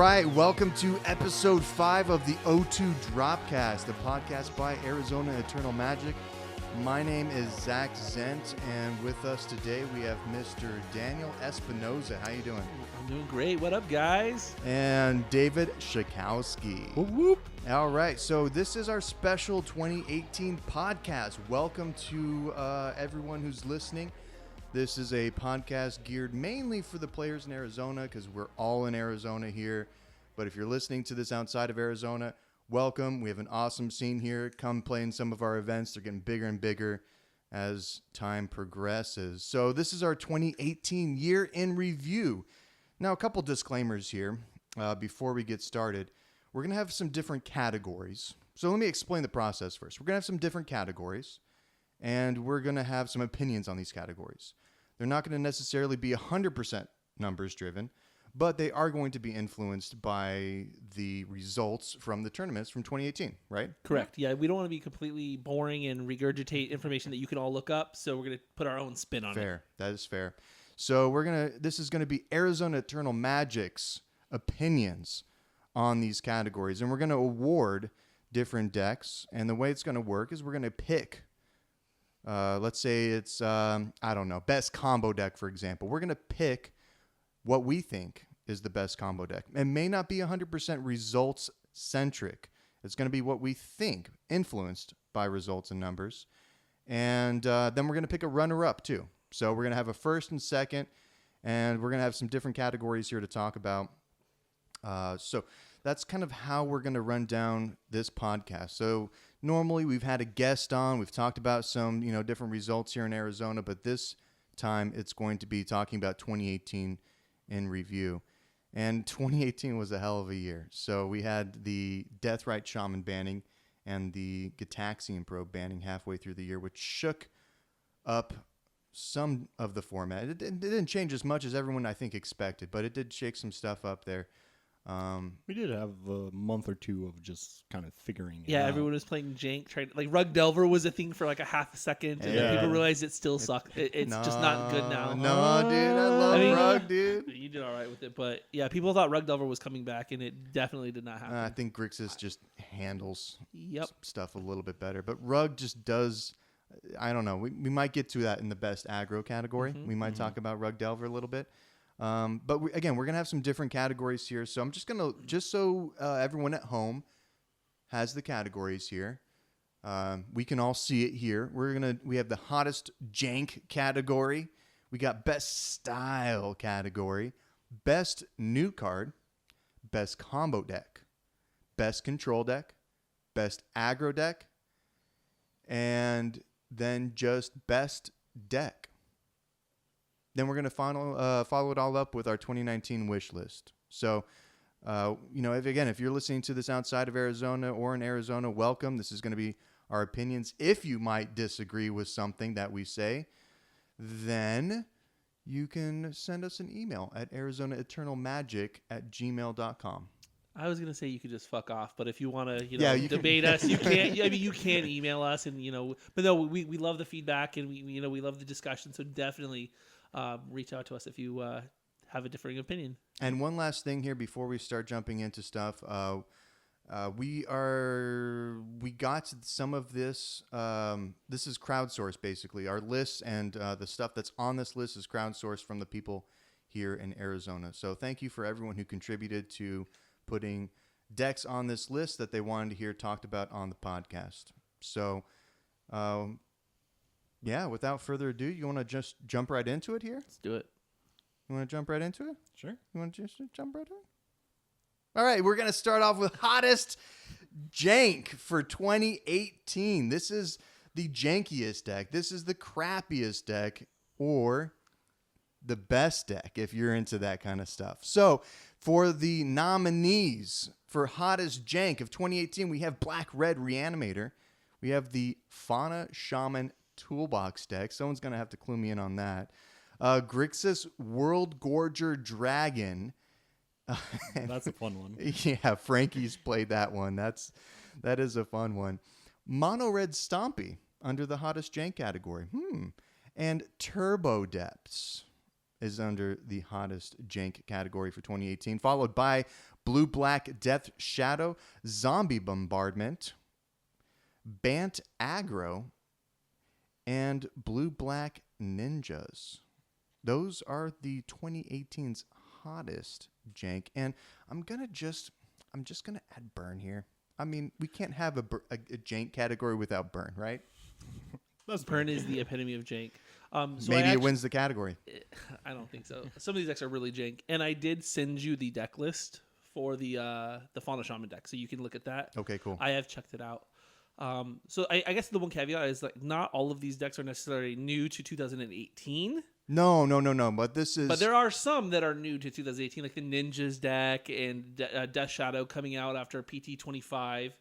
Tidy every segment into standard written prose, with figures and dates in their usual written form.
right, welcome to episode 5 of the O2 Dropcast, a podcast by Arizona Eternal Magic. My name is Zach Zent, and with us today we have Mr. Daniel Espinoza. How you doing? I'm doing great. What up, guys? And David Shakowski. Whoop, whoop. All right, so this is our special 2018 podcast. Welcome to everyone who's listening. This is a podcast geared mainly for the players in Arizona because we're all in Arizona here. But if you're listening to this outside of Arizona, welcome. We have an awesome scene here. Come play in some of our events. They're getting bigger and bigger as time progresses. So this is our 2018 year in review. Now, a couple disclaimers here before we get started. We're going to have some different categories. So let me explain the process first. We're going to have some different categories, and we're going to have some opinions on these categories. They're not going to necessarily be 100% numbers driven, but they are going to be influenced by the results from the tournaments from 2018, right? Correct. Yeah, we don't want to be completely boring and regurgitate information that you can all look up, so we're going to put our own spin on it. Fair. That is fair. So this is going to be Arizona Eternal Magic's opinions on these categories, and we're going to award different decks, and the way it's going to work is we're going to pick let's say it's, best combo deck, for example. We're going to pick what we think is the best combo deck. It may not be 100% results-centric. It's going to be what we think, influenced by results and numbers. And then we're going to pick a runner-up, too. So we're going to have a first and second, and we're going to have some different categories here to talk about. So that's kind of how we're going to run down this podcast. So normally we've had a guest on. We've talked about some, different results here in Arizona, but this time it's going to be talking about 2018 in review. And 2018 was a hell of a year. So we had the Deathrite Shaman banning and the Gitaxian Probe banning halfway through the year, which shook up some of the format. It didn't change as much as everyone, I think, expected, but it did shake some stuff up there. We did have a month or two of just kind of figuring it out. Yeah, everyone was playing jank. Like Rug Delver was a thing for like a half a second, and then people realized it still sucked. It's just not good now. No, dude, I love Rug, dude. You did all right with it, but yeah, people thought Rug Delver was coming back, and it definitely did not happen. I think Grixis just handles Yep. stuff a little bit better, but Rug just does. I don't know. We might get to that in the best aggro category. We might talk about Rug Delver a little bit. But we're going to have some different categories here. So I'm just so everyone at home has the categories here. We can all see it here. We have the hottest jank category. We got best style category, best new card, best combo deck, best control deck, best aggro deck, and then just best deck. Then we're going to follow it all up with our 2019 wish list. So, if you're listening to this outside of Arizona or in Arizona, welcome. This is going to be our opinions. If you might disagree with something that we say, then you can send us an email at arizonaeternalmagic@gmail.com. I was gonna say you could just fuck off, but if you want to, debate us, you can. You can email us, and But no, we love the feedback, and we love the discussion. So definitely. Reach out to us if you have a differing opinion. And one last thing here before we start jumping into stuff. We got some of this. This is crowdsourced, basically. Our lists and the stuff that's on this list is crowdsourced from the people here in Arizona. So thank you for everyone who contributed to putting decks on this list that they wanted to hear talked about on the podcast. So, without further ado, you want to just jump right into it here? Let's do it. You want to jump right into it? Sure. You want to just jump right into it? All right, we're going to start off with hottest jank for 2018. This is the jankiest deck. This is the crappiest deck or the best deck if you're into that kind of stuff. So for the nominees for hottest jank of 2018, we have Black Red Reanimator. We have the Fauna Shaman Toolbox deck. Someone's going to have to clue me in on that. Grixis World Gorger Dragon. That's a fun one. Yeah, Frankie's played that one. That is a fun one. Mono Red Stompy under the hottest jank category. And Turbo Depths is under the hottest jank category for 2018, followed by Blue-Black Death Shadow, Zombie Bombardment, Bant Aggro, and Blue-Black Ninjas. Those are the 2018's hottest jank. And I'm just gonna add burn here. I mean, we can't have a jank category without burn, right? Burn is the epitome of jank. So Maybe it wins the category. I don't think so. Some of these decks are really jank, and I did send you the deck list for the Fauna Shaman deck, so you can look at that. Okay, cool. I have checked it out. So I guess the one caveat is like not all of these decks are necessarily new to 2018. No. But there are some that are new to 2018, like the Ninjas deck and Death Shadow coming out after PT 25.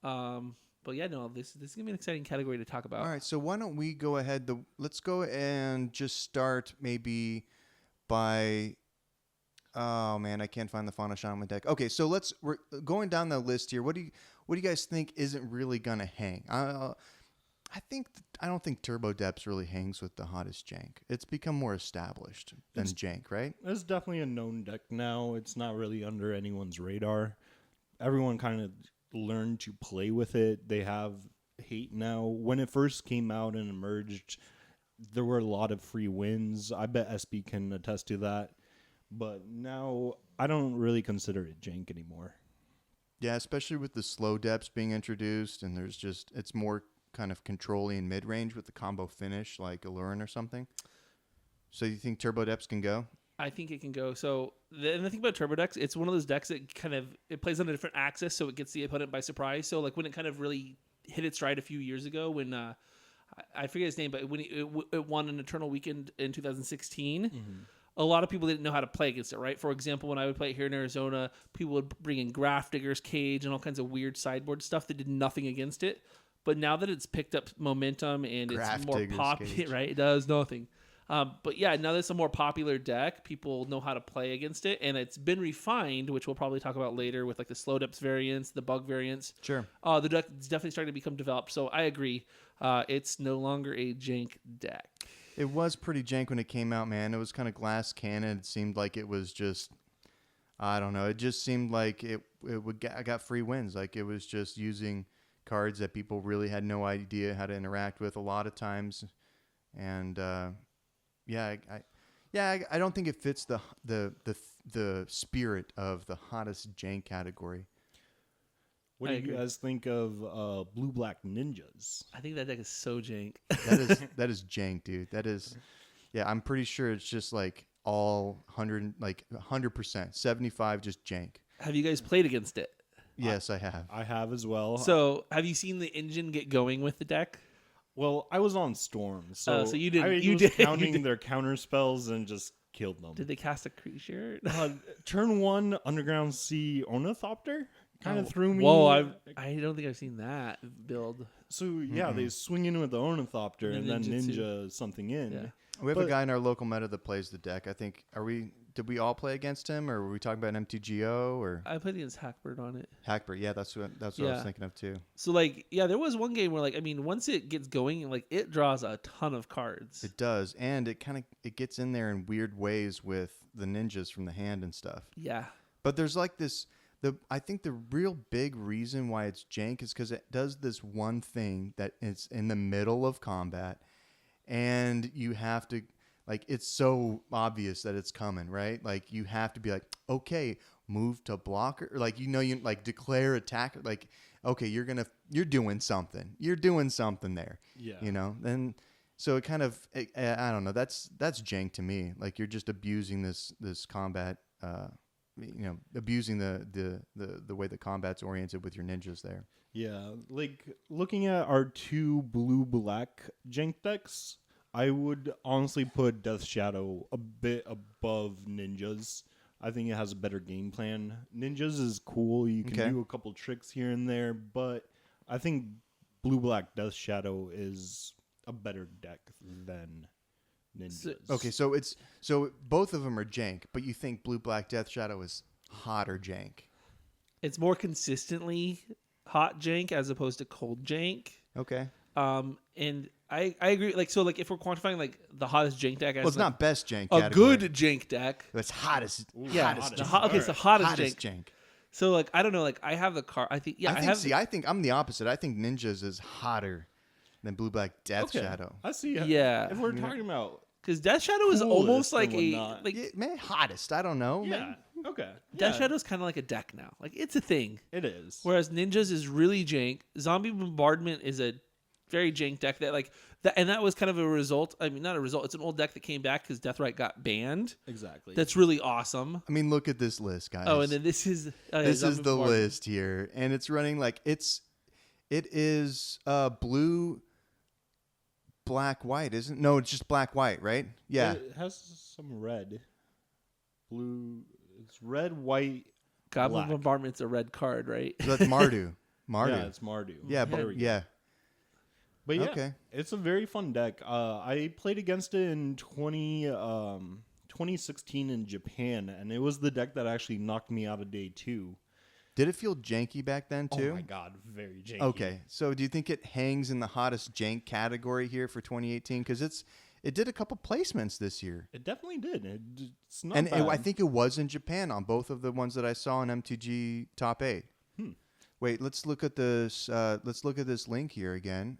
But yeah, no, this is gonna be an exciting category to talk about. All right, so why don't we go ahead? Let's go and just start maybe by. Oh man, I can't find the Fauna Shaman deck. Okay, so we're going down the list here. What do you guys think isn't really gonna hang? I don't think Turbo Depths really hangs with the hottest jank. It's become more established than jank, right? It's definitely a known deck now. It's not really under anyone's radar. Everyone kind of learned to play with it. They have hate now. When it first came out and emerged, there were a lot of free wins. I bet SB can attest to that. But now I don't really consider it jank anymore. Yeah, especially with the slow depths being introduced, and it's more kind of controlling in mid-range with the combo finish like Allurin or something. So you think Turbo Depths can go? I think it can go. So the thing about Turbo decks, it's one of those decks that it plays on a different axis, so it gets the opponent by surprise. So like when it kind of really hit its stride a few years ago, when I forget his name, but when it won an Eternal Weekend in 2016. Mm-hmm. A lot of people didn't know how to play against it, right? For example, when I would play it here in Arizona, people would bring in Grafdigger's Cage and all kinds of weird sideboard stuff that did nothing against it. But now that it's picked up momentum and it's more popular, right? It does nothing. But yeah, now that it's a more popular deck, people know how to play against it, and it's been refined, which we'll probably talk about later with like the slow depths variants, the bug variants. Sure. The deck is definitely starting to become developed. So I agree. It's no longer a jank deck. It was pretty jank when it came out, man. It was kind of glass cannon. It seemed like it was just, I don't know. It just seemed like I got free wins. Like it was just using cards that people really had no idea how to interact with a lot of times. And I don't think it fits the spirit of the hottest jank category. What do you guys think of Blue-Black Ninjas? I think that deck is so jank. That is jank, dude. That is, yeah. I'm pretty sure it's just like all 100%, 75 just jank. Have you guys played against it? Yes, I have. I have as well. So, have you seen the engine get going with the deck? Well, I was on Storm, so you did. I was counting their counter spells and just killed them. Did they cast a creature? Turn 1 Underground Sea Ornithopter kind of threw me. Whoa, I don't think I've seen that build. So yeah, they swing in with the Ornithopter and then ninja something in. Yeah. We have a guy in our local meta that plays the deck. I think. Did we all play against him, or were we talking about MTGO? Or I played against Hackbird on it. Hackbird, yeah, that's what I was thinking of too. So there was one game where once it gets going, it draws a ton of cards. It does, and it gets in there in weird ways with the ninjas from the hand and stuff. Yeah. But there's like this. I think the real big reason why it's jank is because it does this one thing that it's in the middle of combat, and you have to. It's so obvious that it's coming, right? Like, you have to be like, okay, move to blocker. You declare attack. Like, okay, you're doing something. You're doing something there. Yeah. Then, so it kind of, I don't know. That's jank to me. Like, you're just abusing this combat, abusing the way the combat's oriented with your ninjas there. Yeah. Looking at our two blue-black jank decks, I would honestly put Death Shadow a bit above Ninjas. I think it has a better game plan. Ninjas is cool. You can do a couple tricks here and there, but I think Blue-Black Death Shadow is a better deck than Ninjas. So both of them are jank, but you think Blue-Black Death Shadow is hotter jank? It's more consistently hot jank as opposed to cold jank. Okay. And I agree. Like so, like if we're quantifying like the hottest jank deck, well, it's not best jank. A category. good jank deck. It's hottest. Yeah, hottest. it's the hottest jank. jank. So like I don't know. Like I have the car. I think I think I'm the opposite. I think Ninjas is hotter than Blue Black Death Shadow. I see. Yeah. If we're talking about because Death Shadow is almost like man, hottest. I don't know. yeah. Man. Okay. Death Shadow is kind of like a deck now. Like it's a thing. It is. Whereas Ninjas is really jank. Zombie Bombardment is a very jank deck that like that, and that was kind of a result. I mean, not a result. It's an old deck that came back because Deathrite got banned. Exactly. That's really awesome. I mean, look at this list, guys. Oh, and then this is the list here, and it's running like it is blue, black, white, isn't? No, it's just black, white, right? Yeah. It has some red, blue. It's red, white. Goblin black. Bombardment's a red card, right? So that's Mardu. Yeah, it's Mardu. Yeah, but yeah. But yeah, okay. It's a very fun deck. I played against it in 2016 in Japan, and it was the deck that actually knocked me out of day 2. Did it feel janky back then too? Oh my god, very janky. Okay, so do you think it hangs in the hottest jank category here for 2018? Because it did a couple placements this year. It definitely did. It's not and bad. I think it was in Japan on both of the ones that I saw in MTG Top 8. Wait, let's look at this. Let's look at this link here again.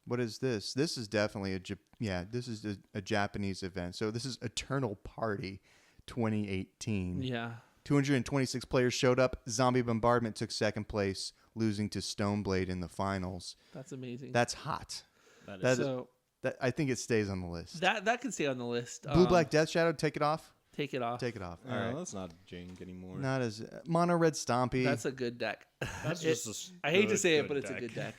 What is this? This is definitely this is a Japanese event. So this is Eternal Party 2018. Yeah. 226 players showed up. Zombie Bombardment took second place, losing to Stoneblade in the finals. That's amazing. That's hot. That I think it stays on the list. That can stay on the list. Blue Black Death Shadow, take it off. Take it off. Take it off. All right. That's not jank anymore. Not as Mono Red Stompy. That's a good deck. That's just I hate to say it, good but it's a deck. good deck.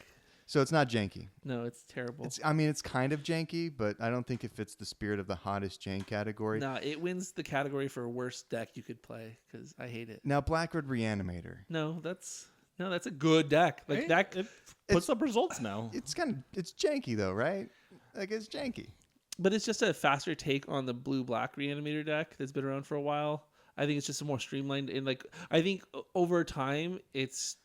So it's not janky. No, it's terrible. It's kind of janky, but I don't think it fits the spirit of the hottest jank category. No, it wins the category for worst deck you could play because I hate it. Now, Blackwood Reanimator. No, that's a good deck. Like that, it puts up results now. It's janky though, right? Like it's janky. but it's just a faster take on the blue black Reanimator deck that's been around for a while. I think it's just a more streamlined and like I think over time it's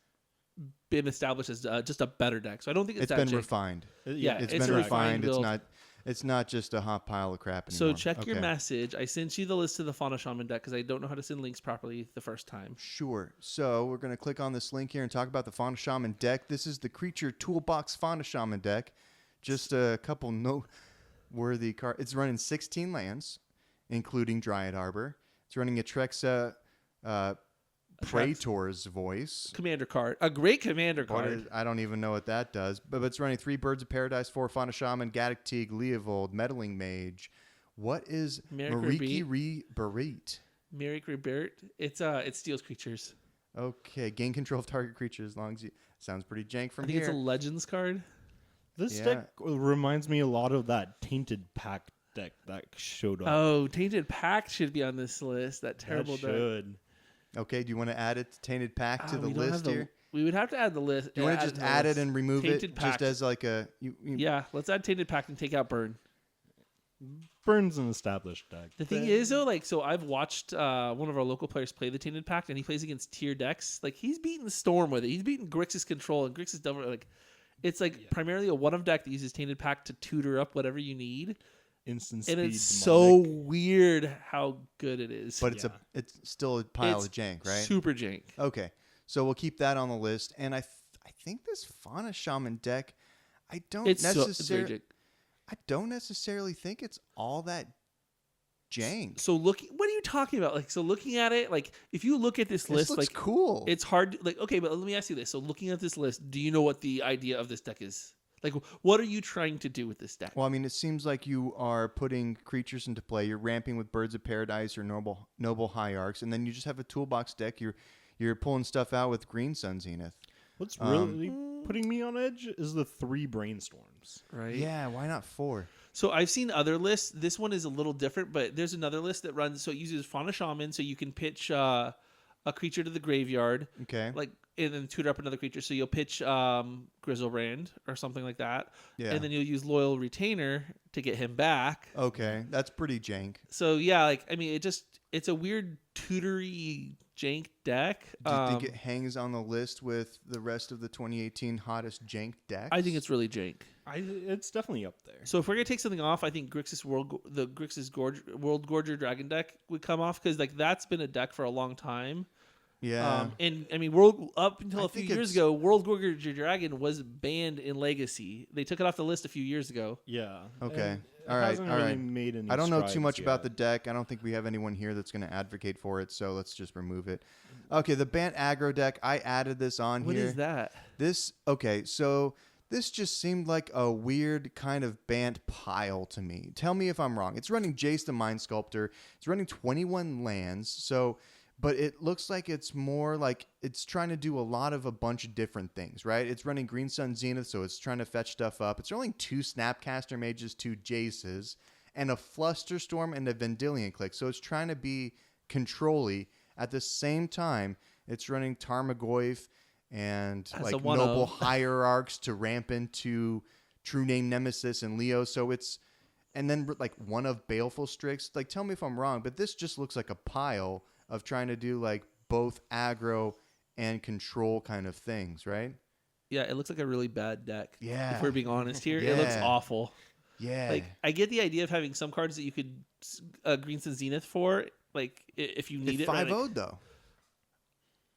been established as just a better deck. So I don't think it's been refined. Yeah, it's it's been a refined. build. It's not just a hot pile of crap anymore. So check your message. I sent you the list of the Fauna Shaman deck because I don't know how to send links properly the first time. Sure. So we're going to click on this link here and talk about the Fauna Shaman deck. This is the Creature Toolbox Fauna Shaman deck. Just a couple noteworthy cards. It's running 16 lands, including Dryad Arbor. It's running Atrexa Praetor's Voice. Commander card. A great commander card. I don't even know what that does. But it's running 3 Birds of Paradise, 4 Fauna Shaman, Gaddock Teague, Leovold, Meddling Mage. What is Mariki Bereat? Merrick Rebert. It steals creatures. Okay. Gain control of target creature as long as you... Sounds pretty jank from I think here. it's a Legends card. This deck reminds me a lot of that Tainted Pact deck that showed up. Oh, Tainted Pact should be on this list. That terrible deck. Should. Okay, do you want to add it to Tainted Pact to the list here? We would have to add the list. Do you want to just add it and remove Tainted it Pact. just as like a... Yeah, let's add Tainted Pact and take out Burn. Burn's an established deck. The thing is, though, like, so I've watched one of our local players play the Tainted Pact, and he plays against tier decks. Like, he's beaten Storm with it. He's beaten Grixis Control, and Grixis double. Like, it's like primarily a one-of deck that uses Tainted Pact to tutor up whatever you need. Instant speed. And it's so weird how good it is. But it's still a pile of jank, right? Super jank. Okay, so we'll keep that on the list. And I think this Fauna Shaman deck, I don't necessarily think it's all that jank. So what are you talking about? Like, so looking at it, like if you look at this list, looks like cool. It's hard. Like, okay, but let me ask you this. So looking at this list, do you know what the idea of this deck is? Like, what are you trying to do with this deck? Well, I mean, it seems like you are putting creatures into play. You're ramping with Birds of Paradise or Noble Hierarchs, and then you just have a toolbox deck. You're pulling stuff out with Green Sun Zenith. What's really putting me on edge is the 3 Brainstorms. Right? Yeah, why not 4? So I've seen other lists. This one is a little different, but there's another list that runs. So it uses Fauna Shaman, so you can pitch a creature to the graveyard. Okay. Like, and then tutor up another creature. So you'll pitch Grizzlebrand or something like that. Yeah. And then you'll use Loyal Retainer to get him back. Okay, that's pretty jank. So yeah, like I mean, it's a weird tutory jank deck. Do you think it hangs on the list with the rest of the 2018 hottest jank decks? I think it's really jank. It's definitely up there. So if we're gonna take something off, I think Grixis World Gorger Dragon deck would come off because like that's been a deck for a long time. Yeah. And I mean, up until a few years ago, World Gorger Dragon was banned in Legacy. They took it off the list a few years ago. Yeah. Okay. All right. I don't know too much about the deck. I don't think we have anyone here that's going to advocate for it, so let's just remove it. Okay, the Bant aggro deck, I added this on here. What is that? So this just seemed like a weird kind of Bant pile to me. Tell me if I'm wrong. It's running Jace the Mind Sculptor. It's running 21 lands, but it looks like it's more like it's trying to do a bunch of different things, right? It's running Green Sun Zenith, so it's trying to fetch stuff up. It's running 2 Snapcaster Mages, 2 Jaces, and a Flusterstorm and a Vendilion Click. So it's trying to be control-y. At the same time, it's running Tarmogoyf and That's like Noble Hierarchs to ramp into True Name Nemesis and Leo. So and then like one of Baleful Strix. Like, tell me if I'm wrong, but this just looks like a pile of trying to do like both aggro and control kind of things, right? Yeah, it looks like a really bad deck. Yeah. If we're being honest here, Yeah. it looks awful. Yeah. Like I get the idea of having some cards that you could Green Sun Zenith for, like if you need it. 5-0'd though.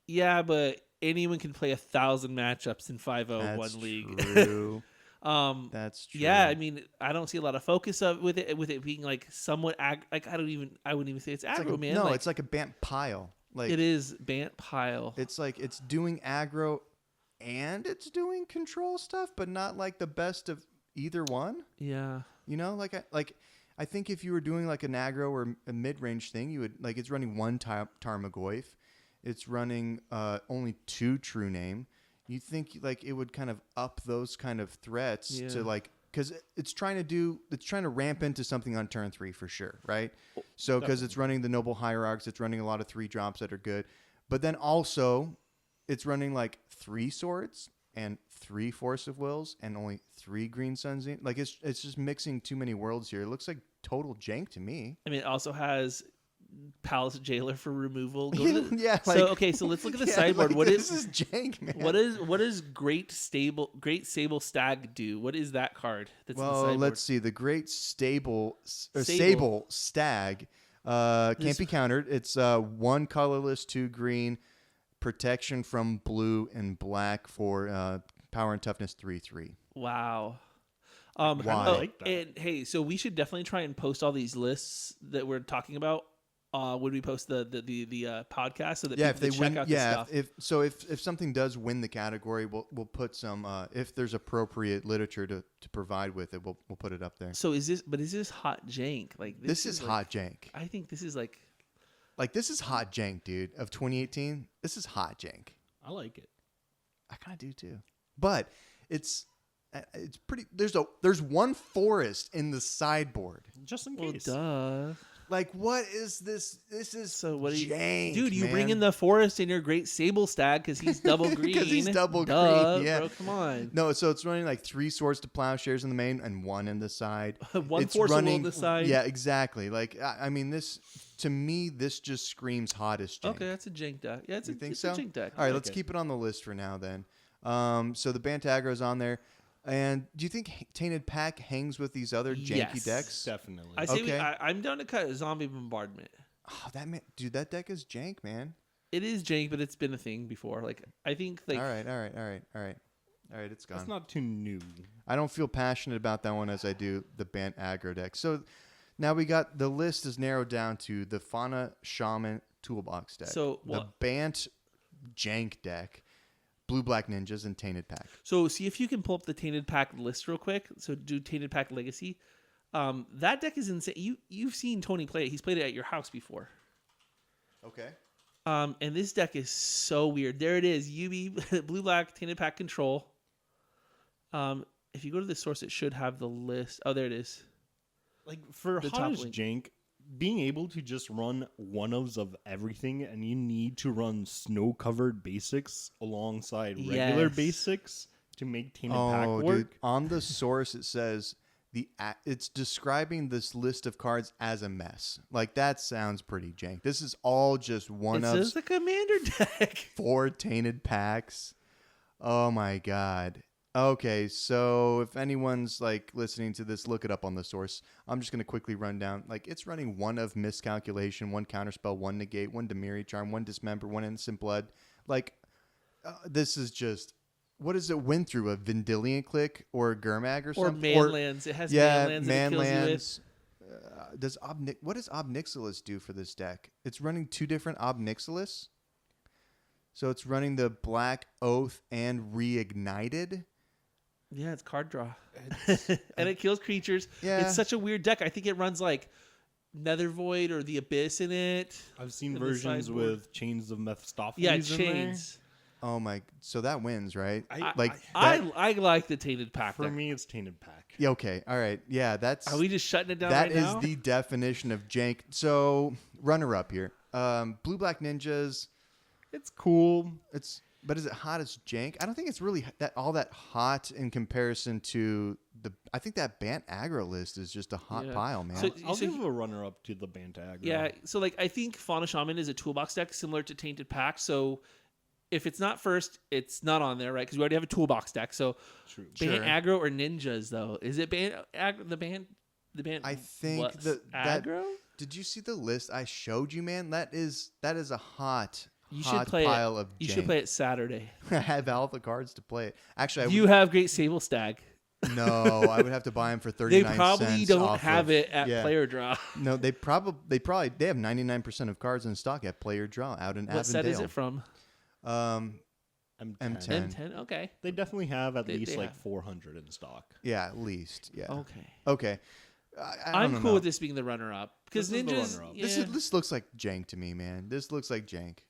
Yeah, but anyone can play 1,000 matchups in 5-0 one league. True. That's true. Yeah, I mean, I don't see a lot of focus with it being like somewhat like I wouldn't even say it's aggro, like man. No, like, it's like a Bant pile. Like it is Bant pile. It's like it's doing aggro and it's doing control stuff, but not like the best of either one. Yeah. You know, I think if you were doing like an aggro or a mid-range thing, you would like it's running 1 Tarmogoyf. It's running only 2 True Name. You think like it would kind of up those kind of threats to like because it's trying to ramp into something on turn 3 for sure, right? So because it's running the Noble Hierarchs, it's running a lot of 3 drops that are good, but then also it's running like 3 Swords and 3 Force of Wills and only 3 Green Suns. Like it's just mixing too many worlds here. It looks like total jank to me. I mean, it also has Palace Jailer for removal. So let's look at the sideboard. Like, what this is jank, man. What does Great Sable Stag do? What is that card? That's in the sideboard? Let's see. The Great Sable Stag can't be countered. It's 1 colorless, 2 green, protection from blue and black for power and toughness 3/3. Wow. Why? I like that. And hey, so we should definitely try and post all these lists that we're talking about when we post the podcast, so that people if they can win, check out this stuff. If something does win the category, we'll put some if there's appropriate literature to provide with it, we'll put it up there. So is this hot jank? Like this is hot jank. I think this is like this is hot jank, dude. Of 2018, this is hot jank. I like it. I kind of do too, but it's pretty. There's 1 forest in the sideboard. Just in case. Well, duh. Like, what is this? This is So what? jank, Dude, you man. bring in the forest in your Great Sable Stag because he's double green. Because he's double Duh, green. Yeah, bro, come on. No, so it's running like 3 Swords to Plowshares in the main and 1 in the side. 1 it's Force of Will running in the side. Yeah, exactly. Like, I mean, this to me, this just screams hottest jank. Okay, that's a jank deck. Yeah, You think it's so? a jank deck. All right, I let's like keep it on the list for now then. So the Bantagro's on there. And do you think Tainted Pack hangs with these other janky Yes. decks? Definitely. I say Okay. I'm down to cut Zombie Bombardment. Oh, that deck is jank, man. It is jank, but it's been a thing before. Like I think, like All right. It's gone. That's not too new. I don't feel passionate about that one as I do the Bant aggro deck. So now the list is narrowed down to the Fauna Shaman Toolbox deck. So, the Bant jank deck, Blue Black Ninjas, and Tainted Pack. So see if you can pull up the Tainted Pack list real quick. So do Tainted Pack Legacy. That deck is insane. You've seen Tony play it. He's played it at your house before. Okay. And this deck is so weird. There it is. UB Blue Black Tainted Pack Control. If you go to the source, it should have the list. Oh, there it is. Like for The top hottest link. jank, being able to just run one-ofs of everything, and you need to run snow-covered basics alongside regular basics to make Tainted Pack work. Dude, on the source it says it's describing this list of cards as a mess. Like, that sounds pretty jank. This is all just one of the commander deck. 4 Tainted Packs. Oh my god. Okay, so if anyone's like listening to this, look it up on the source. I'm just gonna quickly run down. Like, it's running 1 of Miscalculation, 1 Counterspell, 1 Negate, 1 Demiri Charm, 1 Dismember, 1 Innocent Blood. Like, this is just. What does it win through? A Vendilion Click or a Gurmag or something? Or Manlands. It has Manlands that it kills you with. What does Obnixilis do for this deck? It's running 2 different Obnixilis. So it's running the Black Oath and Reignited. Yeah, it's card draw. And it kills creatures. Yeah. It's such a weird deck. I think it runs like Nether Void or the Abyss in it. I've seen versions with Chains of Mephistopheles. Yeah, in Chains. There. Oh my! So that wins, right? I like the Tainted Pack. For me, it's Tainted Pack. Yeah. Okay. All right. Yeah. That's. Are we just shutting it down? That right now? is the definition of jank. So runner up here. Blue Black Ninjas. It's cool. But is it hot as jank? I don't think it's really all that hot in comparison to the. I think that Bant aggro list is just a hot pile, man. I'll give a runner up to the Bant aggro. Yeah. So like, I think Fauna Shaman is a toolbox deck similar to Tainted Pack. So if it's not first, it's not on there, right? Because we already have a toolbox deck. So True. Bant aggro or ninjas though? Is it Bant aggro? The Bant. I think aggro. Did you see the list I showed you, man? That is a hot. You should play pile of You jank. should play it Saturday. I have all the cards to play it. Actually, you have Great Sable Stag. No, I would have to buy them for 39 cents. They probably don't have it at Player Draw. No, they have 99% of cards in stock at Player Draw out in Avondale. What set is it from? M10. M10. Okay. They definitely have at least 400 in stock. Yeah, at least. Yeah. Okay. I'm cool with this being the runner-up because ninjas. Yeah. This looks like jank to me, man. This looks like jank.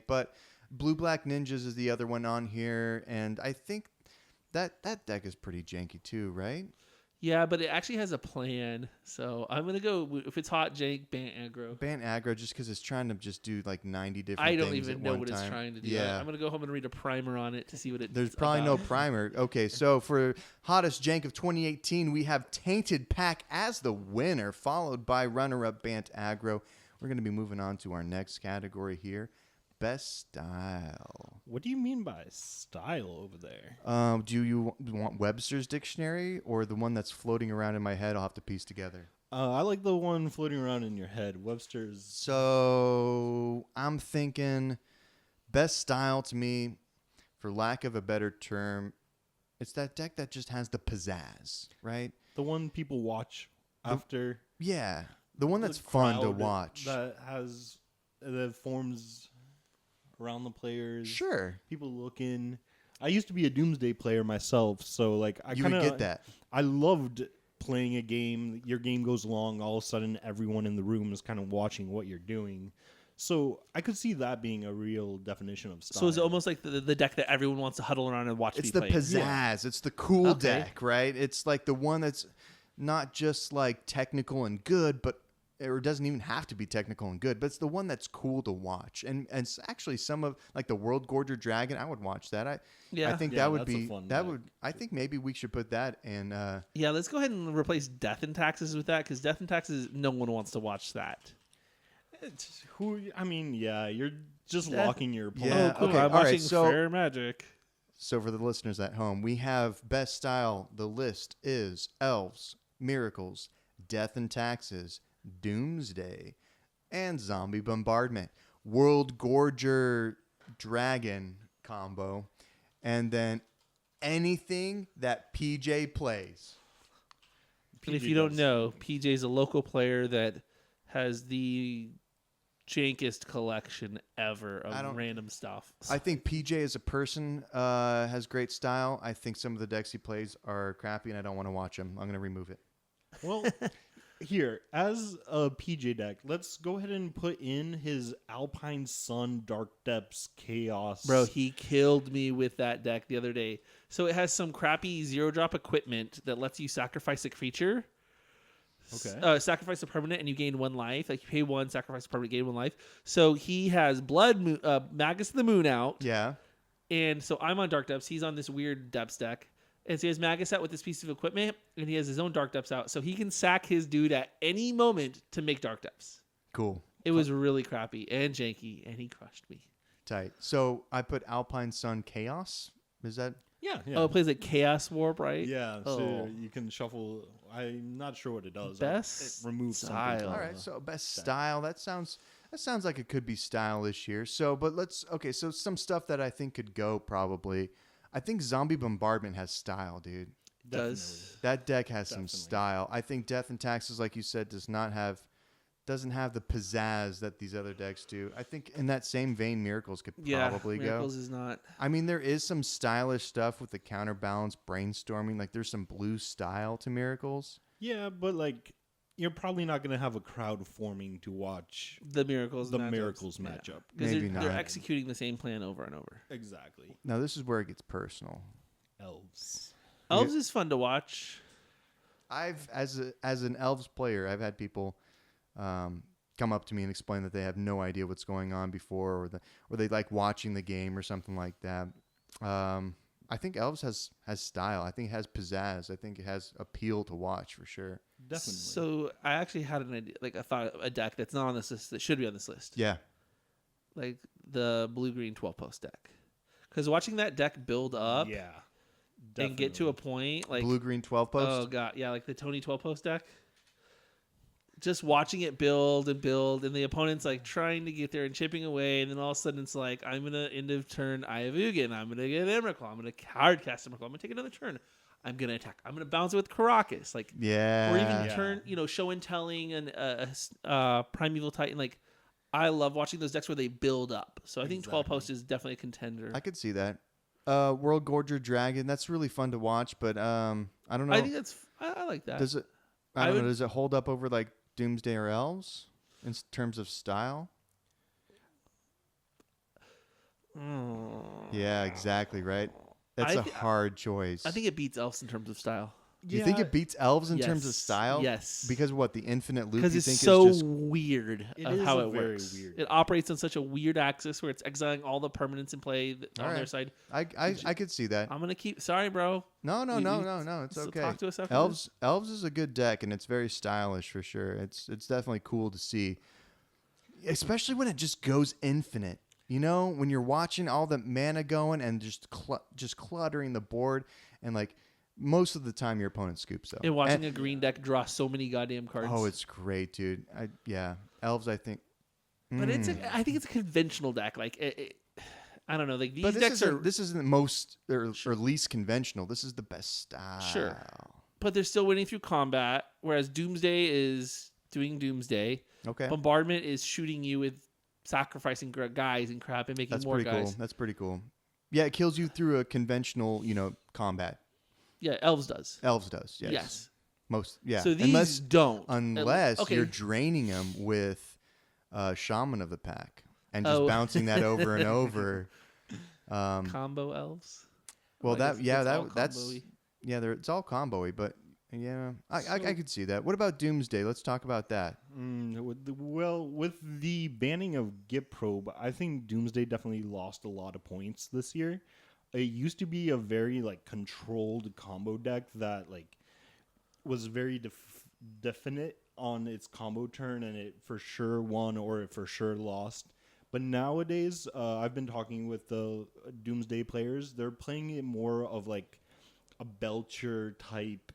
But Blue Black Ninjas is the other one on here, and I think that deck is pretty janky too, right? Yeah, but it actually has a plan. So I'm gonna go if it's hot jank, Bant aggro. Bant aggro, just because it's trying to just do like 90 different. I don't things even at know one what time. it's trying to do. Yeah. I'm gonna go home and read a primer on it to see what it. There's probably no primer. Okay, so for hottest jank of 2018, we have Tainted Pack as the winner, followed by runner-up Bant aggro. We're going to be moving on to our next category here, best style. What do you mean by style over there? Do you want Webster's dictionary or the one that's floating around in my head? I'll have to piece together. I like the one floating around in your head, Webster's. So I'm thinking best style to me, for lack of a better term, it's that deck that just has the pizzazz, right? The one people watch after. Yeah. The one that's fun to watch. That forms around the players. Sure. People looking. I used to be a Doomsday player myself, so like you would get that. I loved playing a game. Your game goes along, all of a sudden everyone in the room is kind of watching what you're doing. So I could see that being a real definition of style. So it's almost like the deck that everyone wants to huddle around and watch. It's the pizzazz. Yeah. It's the cool deck, right? It's like the one that's not just like technical and good, but or it doesn't even have to be technical and good, but it's the one that's cool to watch. And it's actually some of like the World Gorger Dragon. I would watch that. I think that would be that would. I think maybe we should put that in. Yeah, let's go ahead and replace Death and Taxes with that because Death and Taxes, no one wants to watch that. You're just locking your opponent. Yeah, cool. okay. I'm watching Fair Magic. So for the listeners at home, we have best style. The list is Elves, Miracles, Death and Taxes, Doomsday, and Zombie Bombardment. World Gorger Dragon combo, and then anything that PJ plays. And if you don't know, PJ is a local player that has the jankest collection ever of random stuff. I think PJ as a person has great style. I think some of the decks he plays are crappy, and I don't want to watch them. I'm going to remove it. Well, here, as a PJ deck, let's go ahead and put in his Alpine Sun Dark Depths Chaos. Bro, he killed me with that deck the other day. So it has some crappy 0-drop equipment that lets you sacrifice a creature. Okay. Sacrifice a permanent and you gain 1 life. Like you pay 1, sacrifice a permanent, gain 1 life. So he has Magus of the Moon out. Yeah. And so I'm on Dark Depths. He's on this weird Depths deck. And so he has Magus out with this piece of equipment, and he has his own Dark Depths out. So he can sack his dude at any moment to make Dark Depths. Cool. It was really crappy and janky, and he crushed me. Tight. So I put Alpine Sun Chaos. Is that? Yeah. Oh, it plays like Chaos Warp, right? Yeah, Oh. so you can shuffle. I'm not sure what it does. Best It removes style. something. All right. So best style. That sounds like it could be style this year. So, but so some stuff that I think could go probably. I think Zombie Bombardment has style, dude. Does. That deck has some style. I think Death and Taxes, like you said, doesn't have the pizzazz that these other decks do. I think in that same vein, Miracles could probably go. Miracles is not. I mean, there is some stylish stuff with the counterbalance brainstorming. Like there's some blue style to Miracles. Yeah, but like you're probably not going to have a crowd forming to watch The Miracles matchup. Because Maybe they're not. executing the same plan over and over. Exactly. Now this is where it gets personal. Elves. Elves is fun to watch. I've as an Elves player, I've had people come up to me and explain that they have no idea what's going on before, or they like watching the game or something like that. I think Elves has style. I think it has pizzazz. I think it has appeal to watch for sure. Definitely. So I actually had an idea, like I thought a deck that's not on this list that should be on this list. Yeah. Like the blue-green 12-post deck. Because watching that deck build up yeah. and get to a point like Blue green 12 post. Oh god, yeah, like the Tony 12-post deck. Just watching it build and build, and the opponent's like trying to get there and chipping away, and then all of a sudden it's like, I'm gonna end of turn Ayavugan, I'm gonna get Emrakul, I'm gonna hard cast Emrakul, I'm gonna take another turn, I'm gonna attack, I'm gonna bounce it with Caracas, like Yeah. or even turn, show and telling and Primeval Titan. Like I love watching those decks where they build up. So I think 12-post is definitely a contender. I could see that. World Gorger Dragon, that's really fun to watch, but I don't know. I think that's I like that. Does it? I don't know. Does it hold up over like Doomsday or Elves in terms of style? Yeah, exactly. Right. That's a hard choice. I think it beats Elves in terms of style. You think it beats Elves in terms of style? Yes. Because of what, the infinite loop? Because you it's think so is just weird of how it works. Weird. It operates on such a weird axis where it's exiling all the permanents in play on their side. I could see that. I'm gonna keep. Sorry, bro. No. It's okay. Talk to us after Elves is a good deck, and it's very stylish for sure. It's definitely cool to see, especially when it just goes infinite. When you're watching all the mana going and just cluttering the board, and like most of the time your opponent scoops up. And watching a green deck draw so many goddamn cards. Oh, it's great, dude. Elves, I think. But I think it's a conventional deck. Like I don't know. Like these but decks this isn't the most or least conventional. This is the best style. Sure. But they're still winning through combat, whereas Doomsday is doing Doomsday. Okay. Bombardment is shooting you with sacrificing guys and crap and making more guys. Cool. That's pretty cool. Yeah, it kills you through a conventional, combat. Yeah, Elves does. Elves does. Yes. Most. Yeah. So these don't. Unless you're draining them with Shaman of the Pack and just bouncing that over and over. Combo Elves. Well, it's all combo-y, but yeah, I could see that. What about Doomsday? Let's talk about that. With the banning of Git Probe, I think Doomsday definitely lost a lot of points this year. It used to be a very controlled combo deck that was very definite on its combo turn, and it for sure won or it for sure lost. But nowadays, I've been talking with the Doomsday players. They're playing it more of a Belcher type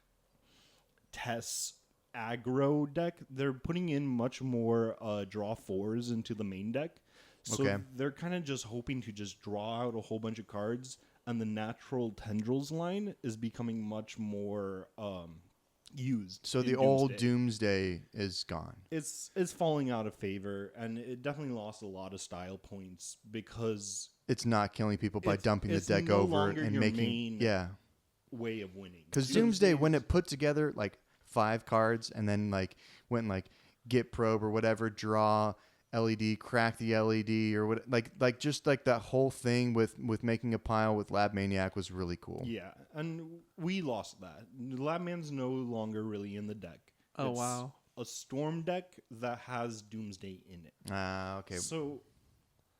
Tess aggro deck. They're putting in much more draw 4s into the main deck. So they're kind of just hoping to just draw out a whole bunch of cards, and the natural tendrils line is becoming much more used. So the old Doomsday is gone. It's falling out of favor, and it definitely lost a lot of style points because it's not killing people by dumping the deck over and making way of winning. Because Doomsday, when it put together 5 cards and then went Git Probe or whatever, draw LED, crack the LED or what, just that whole thing with making a pile with Lab Maniac was really cool. Yeah, and we lost that. Lab Man's no longer really in the deck. Oh, wow. A storm deck that has Doomsday in it. Okay. So,